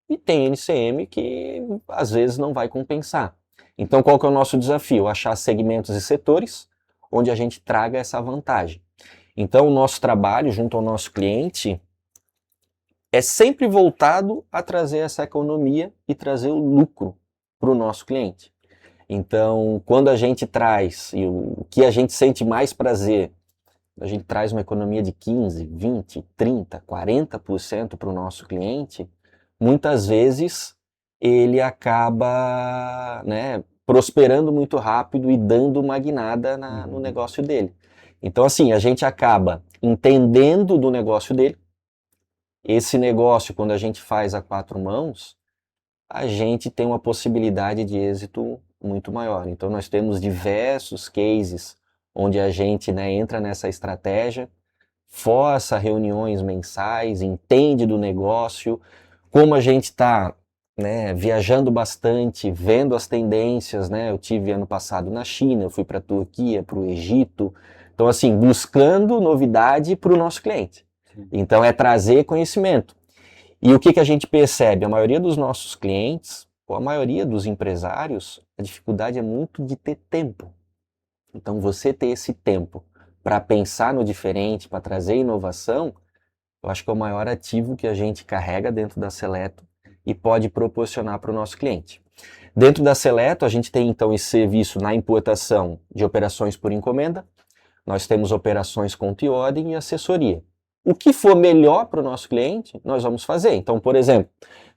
e tem NCM que às vezes não vai compensar. Então qual que é o nosso desafio? Achar segmentos e setores onde a gente traga essa vantagem. Então o nosso trabalho junto ao nosso cliente é sempre voltado a trazer essa economia e trazer o lucro para o nosso cliente. Então, quando a gente traz, e o que a gente sente mais prazer, a gente traz uma economia de 15, 20, 30, 40% para o nosso cliente, muitas vezes ele acaba, né, prosperando muito rápido e dando uma guinada no negócio dele. Então, assim, a gente acaba entendendo do negócio dele. Esse negócio, quando a gente faz a 4 mãos, a gente tem uma possibilidade de êxito muito maior. Então, nós temos diversos cases onde a gente, né, entra nessa estratégia, força reuniões mensais, entende do negócio, como a gente está, né, viajando bastante, vendo as tendências, né? Eu tive ano passado na China, eu fui para a Turquia, para o Egito. Então, assim, buscando novidade para o nosso cliente. Então, é trazer conhecimento. E o que a gente percebe? A maioria dos nossos clientes, ou a maioria dos empresários, a dificuldade é muito de ter tempo. Então, você ter esse tempo para pensar no diferente, para trazer inovação, eu acho que é o maior ativo que a gente carrega dentro da Seleto e pode proporcionar para o nosso cliente. Dentro da Seleto, a gente tem então esse serviço na importação de operações por encomenda, nós temos operações conta e ordem e assessoria. O que for melhor para o nosso cliente, nós vamos fazer. Então, por exemplo,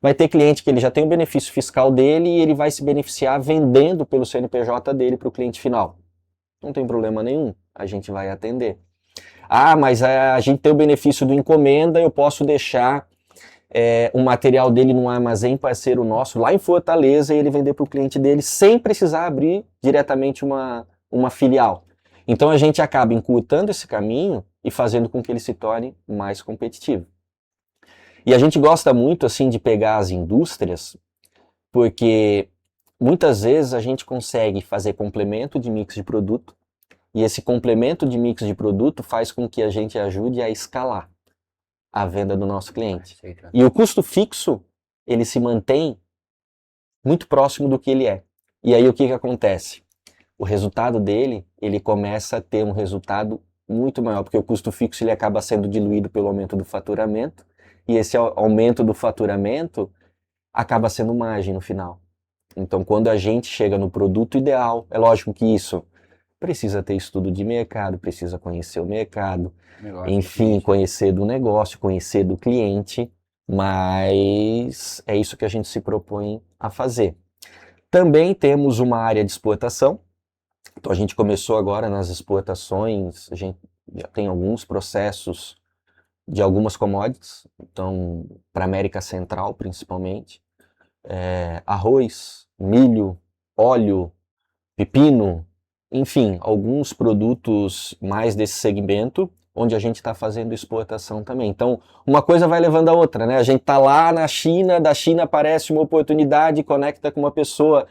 vai ter cliente que ele já tem o benefício fiscal dele e ele vai se beneficiar vendendo pelo CNPJ dele para o cliente final. Não tem problema nenhum, a gente vai atender. Ah, mas a gente tem o benefício do encomenda, eu posso deixar o material dele num armazém parceiro nosso lá em Fortaleza e ele vender para o cliente dele sem precisar abrir diretamente uma filial. Então a gente acaba encurtando esse caminho e fazendo com que ele se torne mais competitivo. E a gente gosta muito assim de pegar as indústrias, porque muitas vezes a gente consegue fazer complemento de mix de produto, e esse complemento de mix de produto faz com que a gente ajude a escalar a venda do nosso cliente. E o custo fixo, ele se mantém muito próximo do que ele é. E aí o que acontece? O resultado dele, ele começa a ter um resultado muito maior, porque o custo fixo ele acaba sendo diluído pelo aumento do faturamento, e esse aumento do faturamento acaba sendo margem no final. Então, quando a gente chega no produto ideal, é lógico que isso precisa ter estudo de mercado, precisa conhecer o mercado, Negócio enfim, difícil. conhecer do negócio, conhecer do cliente, mas é isso que a gente se propõe a fazer. Também temos uma área de exportação, então a gente começou agora nas exportações, a gente já tem alguns processos de algumas commodities, então para a América Central principalmente, arroz, milho, óleo, pepino, enfim, alguns produtos mais desse segmento, onde a gente está fazendo exportação também. Então, uma coisa vai levando a outra, né? A gente está lá na China, da China aparece uma oportunidade, conecta com uma pessoa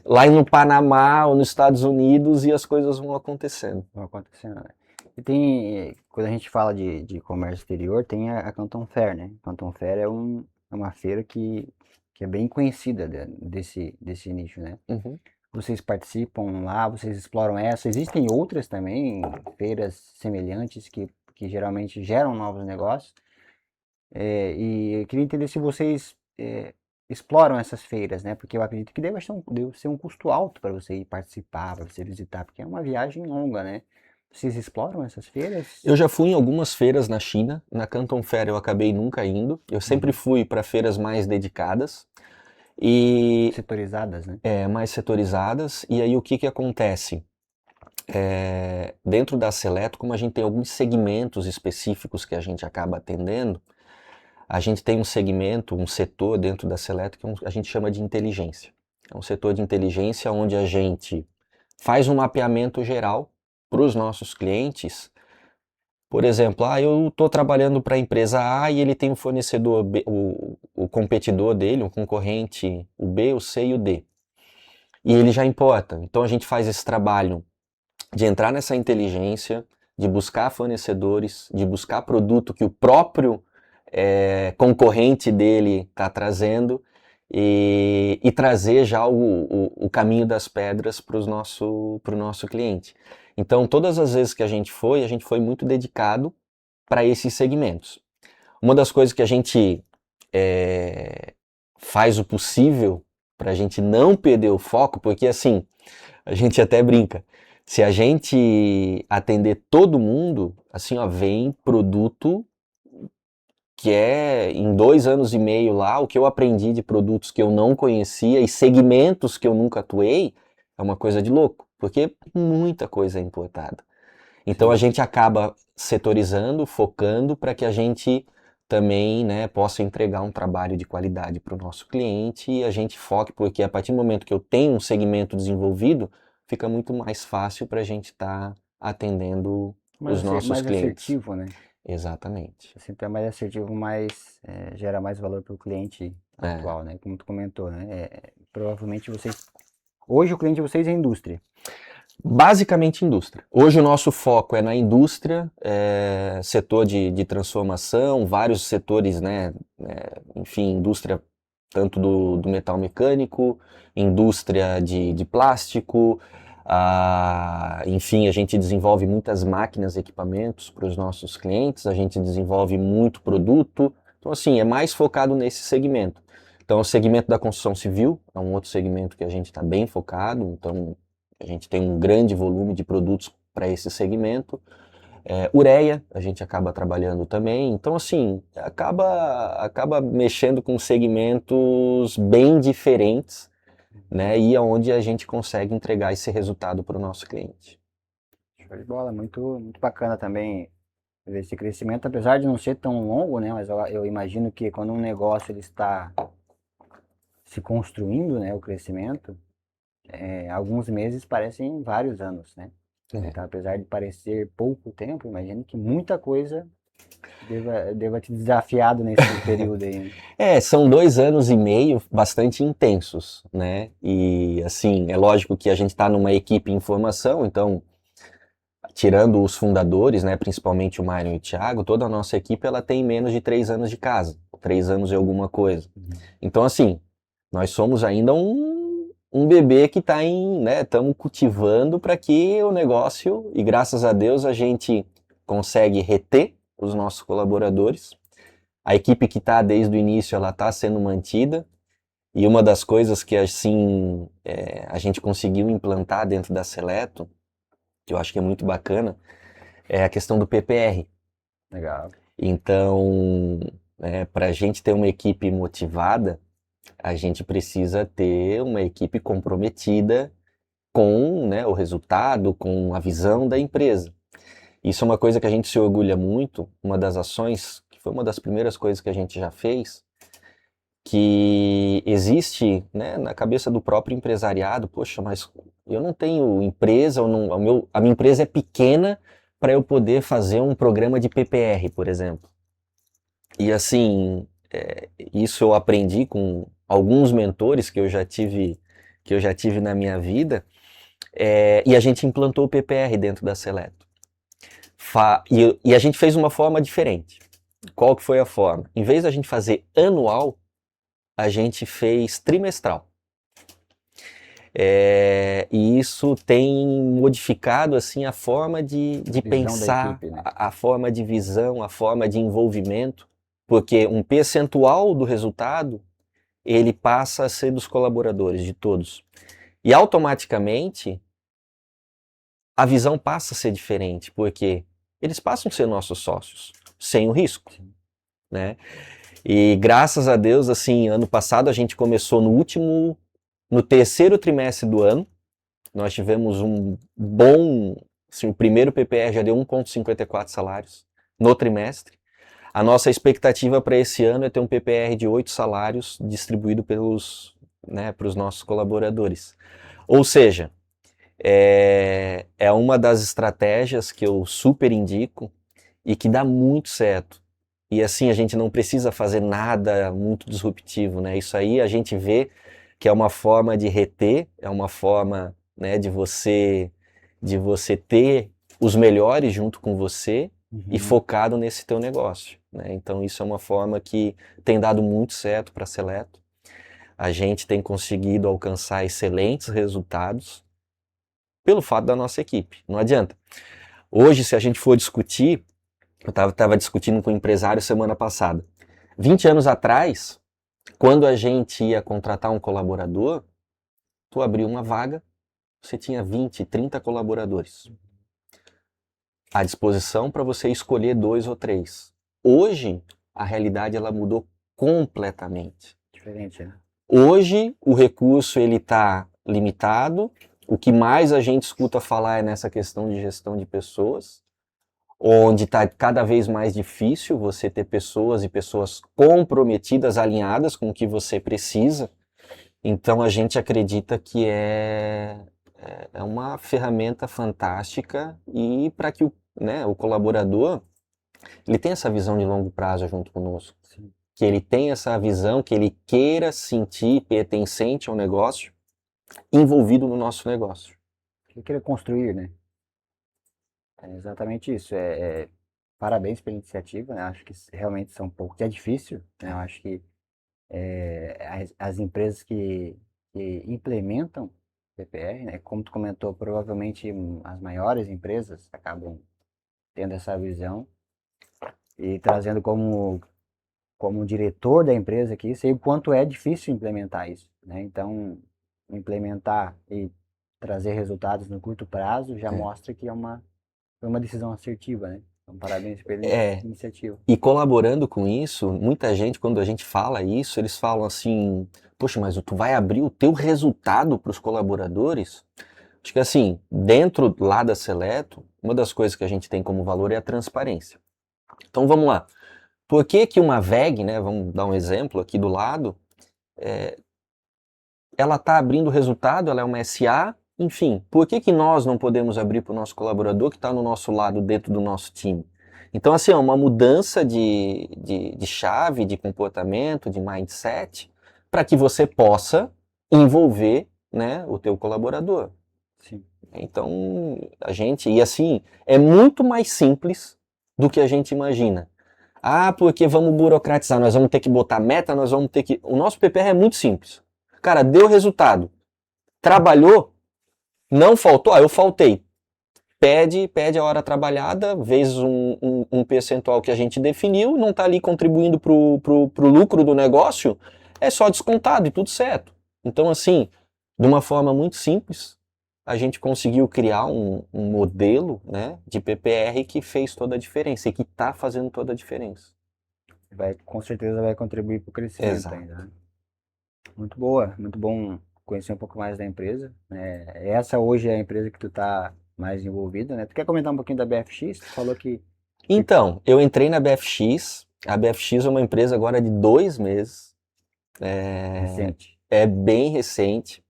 lá no Panamá ou nos Estados Unidos e as coisas vão acontecendo. Vão acontecendo, né? E tem, quando a gente fala de comércio exterior, tem a Canton Fair, né? Canton Fair é uma feira que é bem conhecida desse nicho, né? Uhum. Vocês participam lá, vocês exploram essa. Existem outras também, feiras semelhantes que geralmente geram novos negócios. E eu queria entender se vocês exploram essas feiras, né? Porque eu acredito que deve ser um custo alto para você ir participar, para você visitar, porque é uma viagem longa, né? Vocês exploram essas feiras? Eu já fui em algumas feiras na China, na Canton Fair eu acabei nunca indo, eu sempre fui para feiras mais dedicadas e Setorizadas, né? mais setorizadas, e aí o que acontece? Dentro da Seleto, como a gente tem alguns segmentos específicos que a gente acaba atendendo, a gente tem um segmento, um setor dentro da Seleto que a gente chama de inteligência. É um setor de inteligência onde a gente faz um mapeamento geral para os nossos clientes. Por exemplo, eu estou trabalhando para a empresa A e ele tem um fornecedor B, o competidor dele, um concorrente, o B, o C e o D. E ele já importa. Então a gente faz esse trabalho de entrar nessa inteligência, de buscar fornecedores, de buscar produto que o próprio concorrente dele está trazendo e trazer já o caminho das pedras para o nosso cliente. Então, todas as vezes que a gente foi muito dedicado para esses segmentos. Uma das coisas que a gente faz o possível para a gente não perder o foco, porque assim, a gente até brinca, se a gente atender todo mundo, assim, ó, vem produto que em 2 anos e meio lá, o que eu aprendi de produtos que eu não conhecia e segmentos que eu nunca atuei, é uma coisa de louco, porque muita coisa é importada. Então a gente acaba setorizando, focando para que a gente também, né, possa entregar um trabalho de qualidade para o nosso cliente e a gente foque, porque a partir do momento que eu tenho um segmento desenvolvido, fica muito mais fácil para a gente estar atendendo os nossos mais clientes. assertivo, né? Exatamente. Sempre é mais assertivo, gera mais valor para o cliente atual, né? Como tu comentou, né? Provavelmente hoje o cliente de vocês é indústria. Basicamente indústria. Hoje o nosso foco é na indústria, setor de transformação, vários setores, né? Enfim, indústria tanto do metal mecânico, indústria de plástico, enfim, a gente desenvolve muitas máquinas e equipamentos para os nossos clientes, a gente desenvolve muito produto, então assim, é mais focado nesse segmento. Então o segmento da construção civil é um outro segmento que a gente está bem focado, então a gente tem um grande volume de produtos para esse segmento. Ureia, a gente acaba trabalhando também. Então, assim, acaba mexendo com segmentos bem diferentes, né? E aonde a gente consegue entregar esse resultado para o nosso cliente. Show de bola, muito, muito bacana também ver esse crescimento, apesar de não ser tão longo, né? Mas eu imagino que quando um negócio ele está se construindo, né? O crescimento, alguns meses parecem vários anos, né? Então, apesar de parecer pouco tempo, imagino que muita coisa deva te desafiado nesse período aí. São 2 anos e meio bastante intensos, né? E assim, é lógico que a gente está numa equipe em formação, então, tirando os fundadores, né? Principalmente o Mário e o Thiago, toda a nossa equipe ela tem menos de 3 anos de casa, 3 anos e alguma coisa. Então, assim, nós somos ainda um bebê que está né? Estamos cultivando para que o negócio, e graças a Deus a gente consegue reter os nossos colaboradores. A equipe que está desde o início, ela está sendo mantida. E uma das coisas que assim a gente conseguiu implantar dentro da Seleto, que eu acho que é muito bacana, é a questão do PPR. Legal. Então, para a gente ter uma equipe motivada, a gente precisa ter uma equipe comprometida com, né, o resultado, com a visão da empresa. Isso é uma coisa que a gente se orgulha muito, uma das ações, que foi uma das primeiras coisas que a gente já fez, que existe, né, na cabeça do próprio empresariado, poxa, mas eu não tenho empresa, a minha empresa é pequena para eu poder fazer um programa de PPR, por exemplo. E assim, isso eu aprendi com alguns mentores que eu já tive na minha vida, e a gente implantou o PPR dentro da Seleto. E a gente fez uma forma diferente. Qual que foi a forma? Em vez da gente fazer anual, a gente fez trimestral. E isso tem modificado assim a forma de pensar, equipe, né? a forma de visão, a forma de envolvimento, porque um percentual do resultado ele passa a ser dos colaboradores, de todos. E automaticamente a visão passa a ser diferente, porque eles passam a ser nossos sócios, sem o risco, né? E graças a Deus, assim, ano passado a gente começou no terceiro trimestre do ano, nós tivemos um bom, assim, o primeiro PPR já deu 1,54 salários no trimestre. A nossa expectativa para esse ano é ter um PPR de 8 salários distribuído para os nossos colaboradores. Ou seja, é uma das estratégias que eu super indico e que dá muito certo. E assim, a gente não precisa fazer nada muito disruptivo, né? Isso aí a gente vê que é uma forma de reter, é uma forma, né, de você ter os melhores junto com você e focado nesse teu negócio, né? Então isso é uma forma que tem dado muito certo para a Seleto. A gente tem conseguido alcançar excelentes resultados pelo fato da nossa equipe. Não adianta. Hoje, se a gente for discutir, eu estava discutindo com um empresário semana passada. 20 anos atrás, quando a gente ia contratar um colaborador, tu abriu uma vaga, você tinha 20, 30 colaboradores à disposição para você escolher 2 ou 3. Hoje, a realidade ela mudou completamente. Diferente, né? Hoje, o recurso ele está limitado. O que mais a gente escuta falar é nessa questão de gestão de pessoas, onde está cada vez mais difícil você ter pessoas e pessoas comprometidas, alinhadas com o que você precisa. Então a gente acredita que é uma ferramenta fantástica e para que o colaborador ele tenha essa visão de longo prazo junto conosco. Sim. Que ele tenha essa visão, que ele queira sentir pertencente ao negócio, envolvido no nosso negócio. Que querer construir, né? É exatamente isso. Parabéns pela iniciativa, né? Acho que realmente são poucos. É difícil, né? Eu acho que as empresas que implementam PPR, né? Como tu comentou, provavelmente as maiores empresas acabam tendo essa visão e trazendo como diretor da empresa aqui, sei o quanto é difícil implementar isso, né? Então, implementar e trazer resultados no curto prazo já mostra que foi uma decisão assertiva, né? Então, parabéns pela iniciativa. E colaborando com isso, muita gente, quando a gente fala isso, eles falam assim, poxa, mas tu vai abrir o teu resultado para os colaboradores? Acho que assim, dentro lá da Seleto, uma das coisas que a gente tem como valor é a transparência. Então vamos lá. Por que que uma VEG, né, vamos dar um exemplo aqui do lado, ela está abrindo resultado, ela é uma SA, enfim, por que que nós não podemos abrir para o nosso colaborador que está no nosso lado, dentro do nosso time? Então, assim, é uma mudança de chave, de comportamento, de mindset, para que você possa envolver, né, o teu colaborador. Sim. Então, e assim, é muito mais simples do que a gente imagina. Ah, porque vamos burocratizar, nós vamos ter que botar meta, nós vamos ter que... O nosso PPR é muito simples. Cara, deu resultado. Trabalhou, não faltou, eu faltei. Pede a hora trabalhada, vezes um percentual que a gente definiu, não está ali contribuindo para o lucro do negócio, é só descontado e tudo certo. Então, assim, de uma forma muito simples, a gente conseguiu criar um modelo, né, de PPR que fez toda a diferença e que está fazendo toda a diferença. Com certeza vai contribuir para o crescimento Exato. ainda, né? Muito boa, muito bom conhecer um pouco mais da empresa, né? Essa hoje é a empresa que tu tá mais envolvida, né? Tu quer comentar um pouquinho da BFX? Tu falou que Então, eu entrei na BFX. A BFX é uma empresa agora de 2 meses. recente. É bem recente.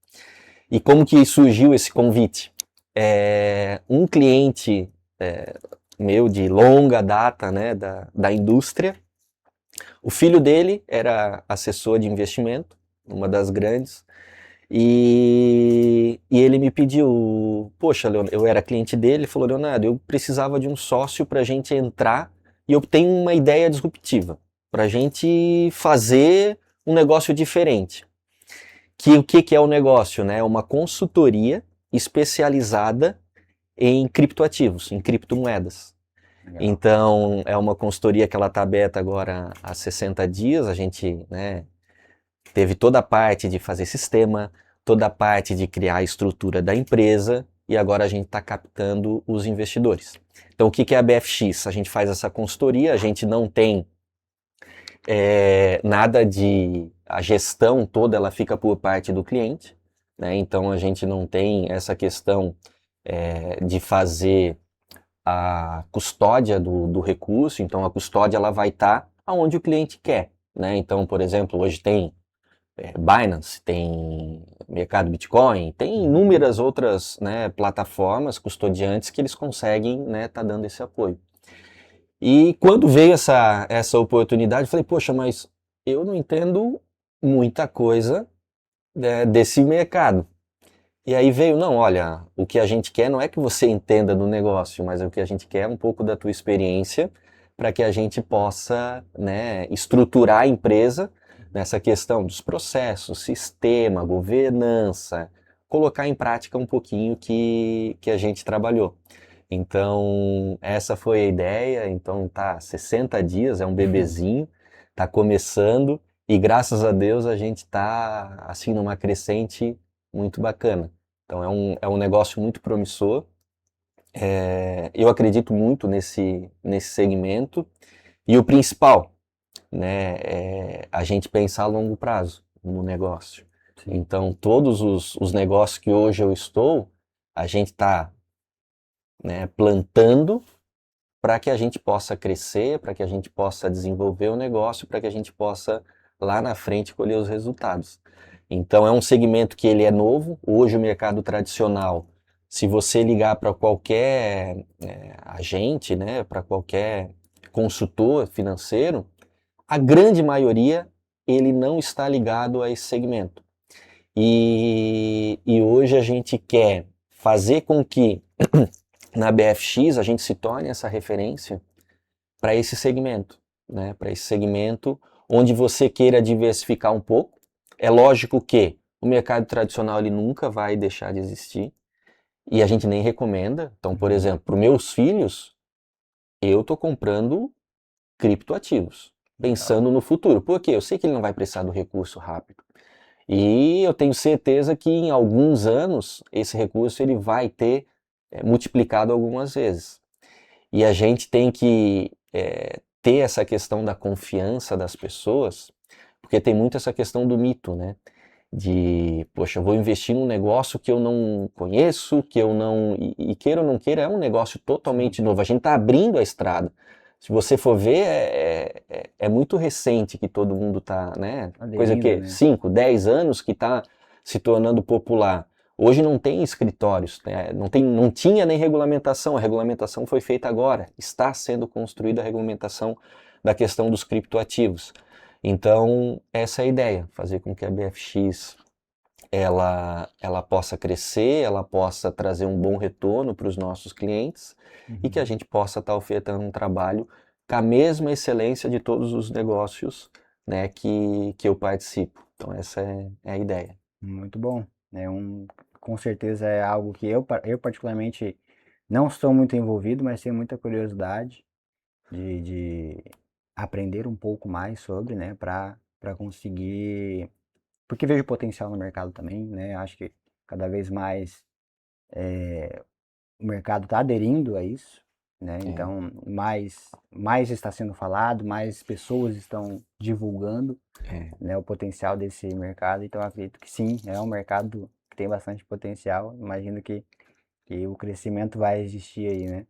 E como que surgiu esse convite? Um cliente meu de longa data, né, da indústria. O filho dele era assessor de investimento, uma das grandes, e ele me pediu, poxa, eu era cliente dele, ele falou, Leonardo, eu precisava de um sócio para a gente entrar e eu tenho uma ideia disruptiva, para a gente fazer um negócio diferente. O que é o negócio? Né? É uma consultoria especializada em criptoativos, em criptomoedas. Legal. Então, é uma consultoria que ela está aberta agora há 60 dias. A gente, né, teve toda a parte de fazer sistema, toda a parte de criar a estrutura da empresa e agora a gente está captando os investidores. Então, o que é a BFX? A gente faz essa consultoria, a gente não tem nada de... A gestão toda ela fica por parte do cliente, né? Então, a gente não tem essa questão de fazer a custódia do recurso, então a custódia ela vai estar aonde o cliente quer, né? Então, por exemplo, hoje tem Binance, tem Mercado Bitcoin, tem inúmeras outras, né, plataformas custodiantes que eles conseguem, né, tá dando esse apoio. E quando veio essa oportunidade, eu falei, poxa, mas eu não entendo muita coisa, né, desse mercado. E aí veio, não, olha, o que a gente quer não é que você entenda do negócio, mas o que a gente quer é um pouco da tua experiência para que a gente possa, né, estruturar a empresa nessa questão dos processos, sistema, governança, colocar em prática um pouquinho que a gente trabalhou. Então, essa foi a ideia. Então, tá 60 dias, é um bebezinho, tá começando e graças a Deus a gente tá assim numa crescente muito bacana. Então, é um negócio muito promissor. Eu acredito muito nesse segmento. E o principal, né, é a gente pensar a longo prazo no negócio. Sim. Então, todos os negócios que hoje eu estou, a gente está, né, plantando para que a gente possa crescer, para que a gente possa desenvolver o negócio, para que a gente possa lá na frente colher os resultados. Então é um segmento que ele é novo. Hoje o mercado tradicional, se você ligar para qualquer agente, né, para qualquer consultor financeiro, a grande maioria ele não está ligado a esse segmento. E hoje a gente quer fazer com que na BFX a gente se torne essa referência para esse segmento, né? Para esse segmento onde você queira diversificar um pouco. É lógico que o mercado tradicional ele nunca vai deixar de existir e a gente nem recomenda. Então, por Uhum. exemplo, para os meus filhos, eu estou comprando criptoativos, Legal. pensando no futuro. Por quê? Eu sei que ele não vai precisar do recurso rápido. E eu tenho certeza que em alguns anos esse recurso ele vai ter multiplicado algumas vezes. E a gente tem que ter essa questão da confiança das pessoas, porque tem muito essa questão do mito, né? De, poxa, eu vou investir num negócio que eu não conheço, que eu não. E queira ou não queira, é um negócio Sim. totalmente novo. A gente está abrindo a estrada. Se você for ver, é muito recente que todo mundo está, né? Coisa Aderindo, que né? 5, 10 anos que está se tornando popular. Hoje não tem escritórios, né? Não tinha nem regulamentação. A regulamentação foi feita agora. Está sendo construída a regulamentação da questão dos criptoativos. Então, essa é a ideia, fazer com que a BFX ela possa crescer, ela possa trazer um bom retorno para os nossos clientes e que a Uhum. gente possa estar ofertando um trabalho com a mesma excelência de todos os negócios, né, que eu participo. Então, essa é a ideia. Muito bom. Com certeza é algo que eu particularmente não estou muito envolvido, mas tenho muita curiosidade de aprender um pouco mais sobre, né, para para conseguir, porque vejo potencial no mercado também, né? Acho que cada vez mais o mercado está aderindo a isso, né? Então, mais está sendo falado, mais pessoas estão divulgando, né, o potencial desse mercado. Então, eu acredito que sim, é um mercado que tem bastante potencial. Imagino que o crescimento vai existir aí, né?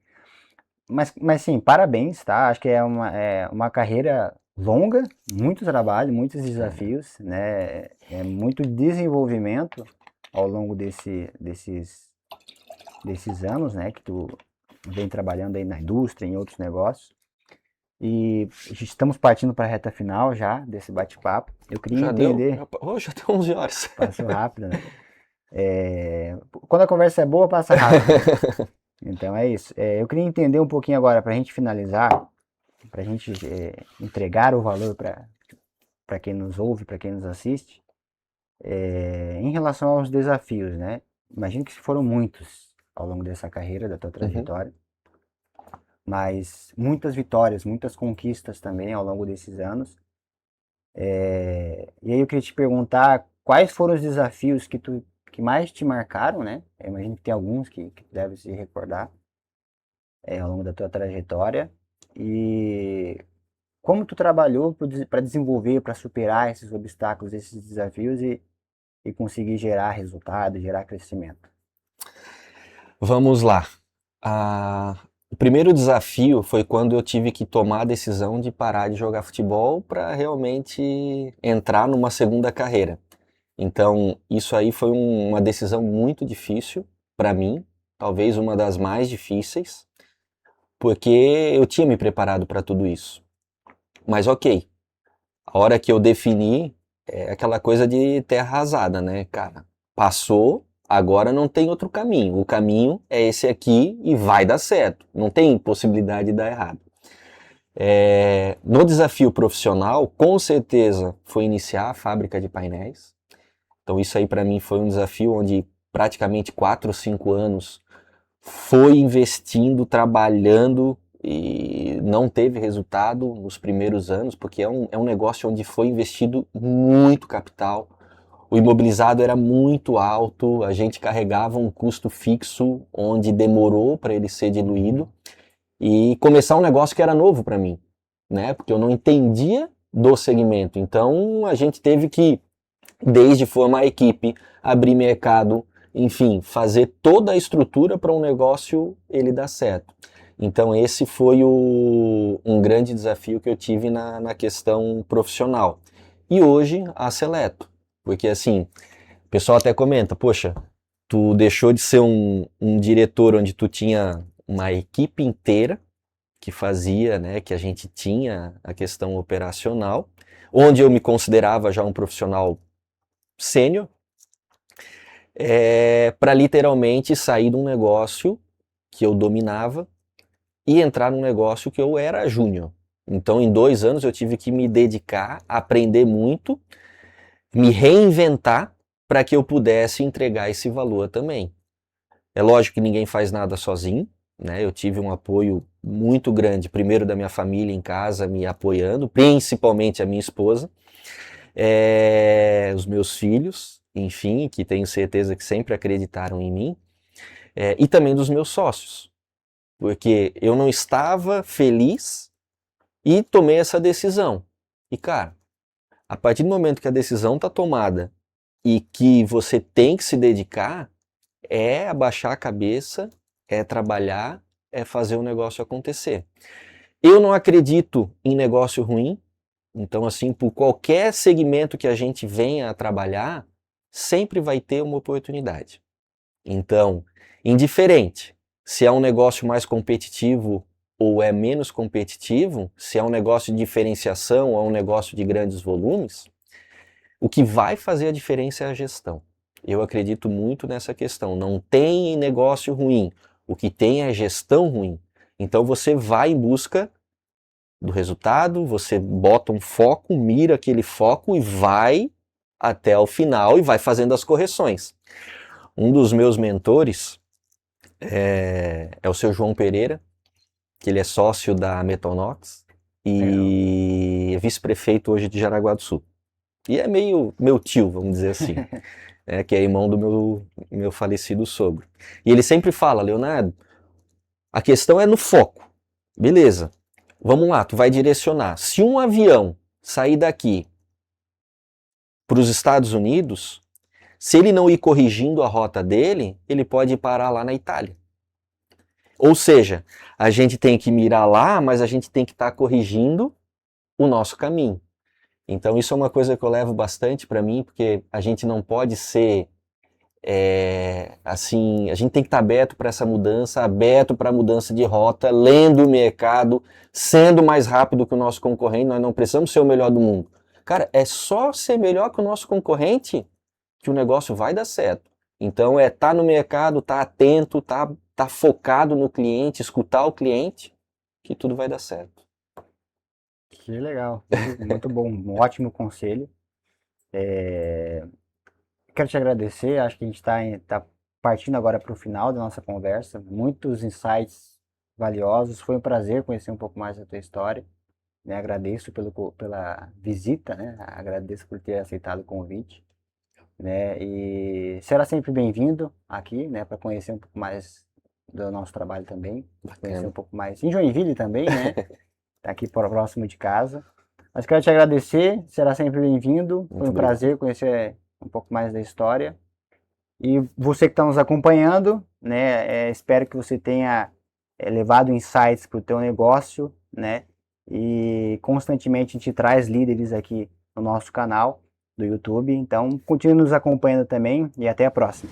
Mas sim, parabéns, tá? Acho que é uma carreira longa, muito trabalho, muitos desafios, né? É muito desenvolvimento ao longo desses anos, né? Que tu vem trabalhando aí na indústria, em outros negócios. E estamos partindo para a reta final já desse bate-papo. Eu queria Já deu? entender, Já deu 11 horas. passou rápido, né? Quando a conversa é boa, passa rápido, né? Então é isso. Eu queria entender um pouquinho agora, para a gente finalizar, para a gente entregar o valor para quem nos ouve, para quem nos assiste, em relação aos desafios, né? Imagino que foram muitos ao longo dessa carreira, da tua trajetória, mas muitas vitórias, muitas conquistas também ao longo desses anos. E aí eu queria te perguntar quais foram os desafios que mais te marcaram, né? Eu imagino que tem alguns que deve se recordar ao longo da tua trajetória. E como tu trabalhou para desenvolver, para superar esses obstáculos, esses desafios e conseguir gerar resultado, gerar crescimento. Vamos lá. O primeiro desafio foi quando eu tive que tomar a decisão de parar de jogar futebol para realmente entrar numa segunda carreira. Então, isso aí foi uma decisão muito difícil para mim, talvez uma das mais difíceis, porque eu tinha me preparado para tudo isso. Mas ok, a hora que eu defini, é aquela coisa de terra arrasada, né, cara? Passou, agora não tem outro caminho. O caminho é esse aqui e vai dar certo. Não tem possibilidade de dar errado. No desafio profissional, com certeza, foi iniciar a fábrica de painéis. Então isso aí para mim foi um desafio onde praticamente 4 ou 5 anos foi investindo, trabalhando e não teve resultado nos primeiros anos, porque é um negócio onde foi investido muito capital, o imobilizado era muito alto, a gente carregava um custo fixo onde demorou para ele ser diluído e começar um negócio que era novo para mim, né? Porque eu não entendia do segmento, então a gente teve que desde formar a equipe, abrir mercado, enfim, fazer toda a estrutura para um negócio ele dar certo. Então esse foi um grande desafio que eu tive na questão profissional. E hoje a Seleto, porque assim, o pessoal até comenta, poxa, tu deixou de ser um diretor onde tu tinha uma equipe inteira que fazia, né, que a gente tinha a questão operacional, onde eu me considerava já um profissional sênior, para literalmente sair de um negócio que eu dominava e entrar num negócio que eu era júnior. Então, em 2 anos, eu tive que me dedicar, aprender muito, me reinventar para que eu pudesse entregar esse valor também. É lógico que ninguém faz nada sozinho, né? Eu tive um apoio muito grande, primeiro da minha família em casa me apoiando, principalmente a minha esposa, os meus filhos, enfim, que tenho certeza que sempre acreditaram em mim, e também dos meus sócios, porque eu não estava feliz e tomei essa decisão. E cara, a partir do momento que a decisão está tomada e que você tem que se dedicar, é abaixar a cabeça, é trabalhar, é fazer o negócio acontecer. Eu não acredito em negócio ruim, então assim, por qualquer segmento que a gente venha a trabalhar, sempre vai ter uma oportunidade. Então, indiferente se é um negócio mais competitivo ou é menos competitivo, se é um negócio de diferenciação ou é um negócio de grandes volumes, o que vai fazer a diferença é a gestão. Eu acredito muito nessa questão. Não tem negócio ruim, o que tem é gestão ruim. Então você vai em busca do resultado, você bota um foco, mira aquele foco e vai até o final e vai fazendo as correções. Um dos meus mentores é o seu João Pereira, que ele é sócio da Metonox e é vice-prefeito hoje de Jaraguá do Sul. E é meio meu tio, vamos dizer assim, que é irmão do meu falecido sogro. E ele sempre fala, Leonardo, a questão é no foco. Beleza, vamos lá, tu vai direcionar. Se um avião sair daqui para os Estados Unidos, se ele não ir corrigindo a rota dele, ele pode parar lá na Itália. Ou seja, a gente tem que mirar lá, mas a gente tem que estar corrigindo o nosso caminho. Então isso é uma coisa que eu levo bastante para mim, porque a gente não pode ser assim, a gente tem que estar aberto para essa mudança, aberto para a mudança de rota, lendo o mercado, sendo mais rápido que o nosso concorrente. Nós não precisamos ser o melhor do mundo. Cara, é só ser melhor que o nosso concorrente que o negócio vai dar certo. Então tá no mercado, tá atento, tá focado no cliente, escutar o cliente, que tudo vai dar certo. Que legal, muito bom, um ótimo conselho. Quero te agradecer, acho que a gente está partindo agora para o final da nossa conversa. Muitos insights valiosos, foi um prazer conhecer um pouco mais da tua história. Né? Agradeço pela visita, né? Agradeço por ter aceitado o convite. Né? E será sempre bem-vindo aqui, né? Para conhecer um pouco mais do nosso trabalho também. Conhecer um pouco mais em Joinville também, né? Tá aqui próximo de casa. Mas quero te agradecer, será sempre bem-vindo. Foi um prazer conhecer um pouco mais da história. E você que está nos acompanhando, né? Espero que você tenha levado insights para o teu negócio, né? E constantemente a gente traz líderes aqui no nosso canal do YouTube. Então, continue nos acompanhando também e até a próxima.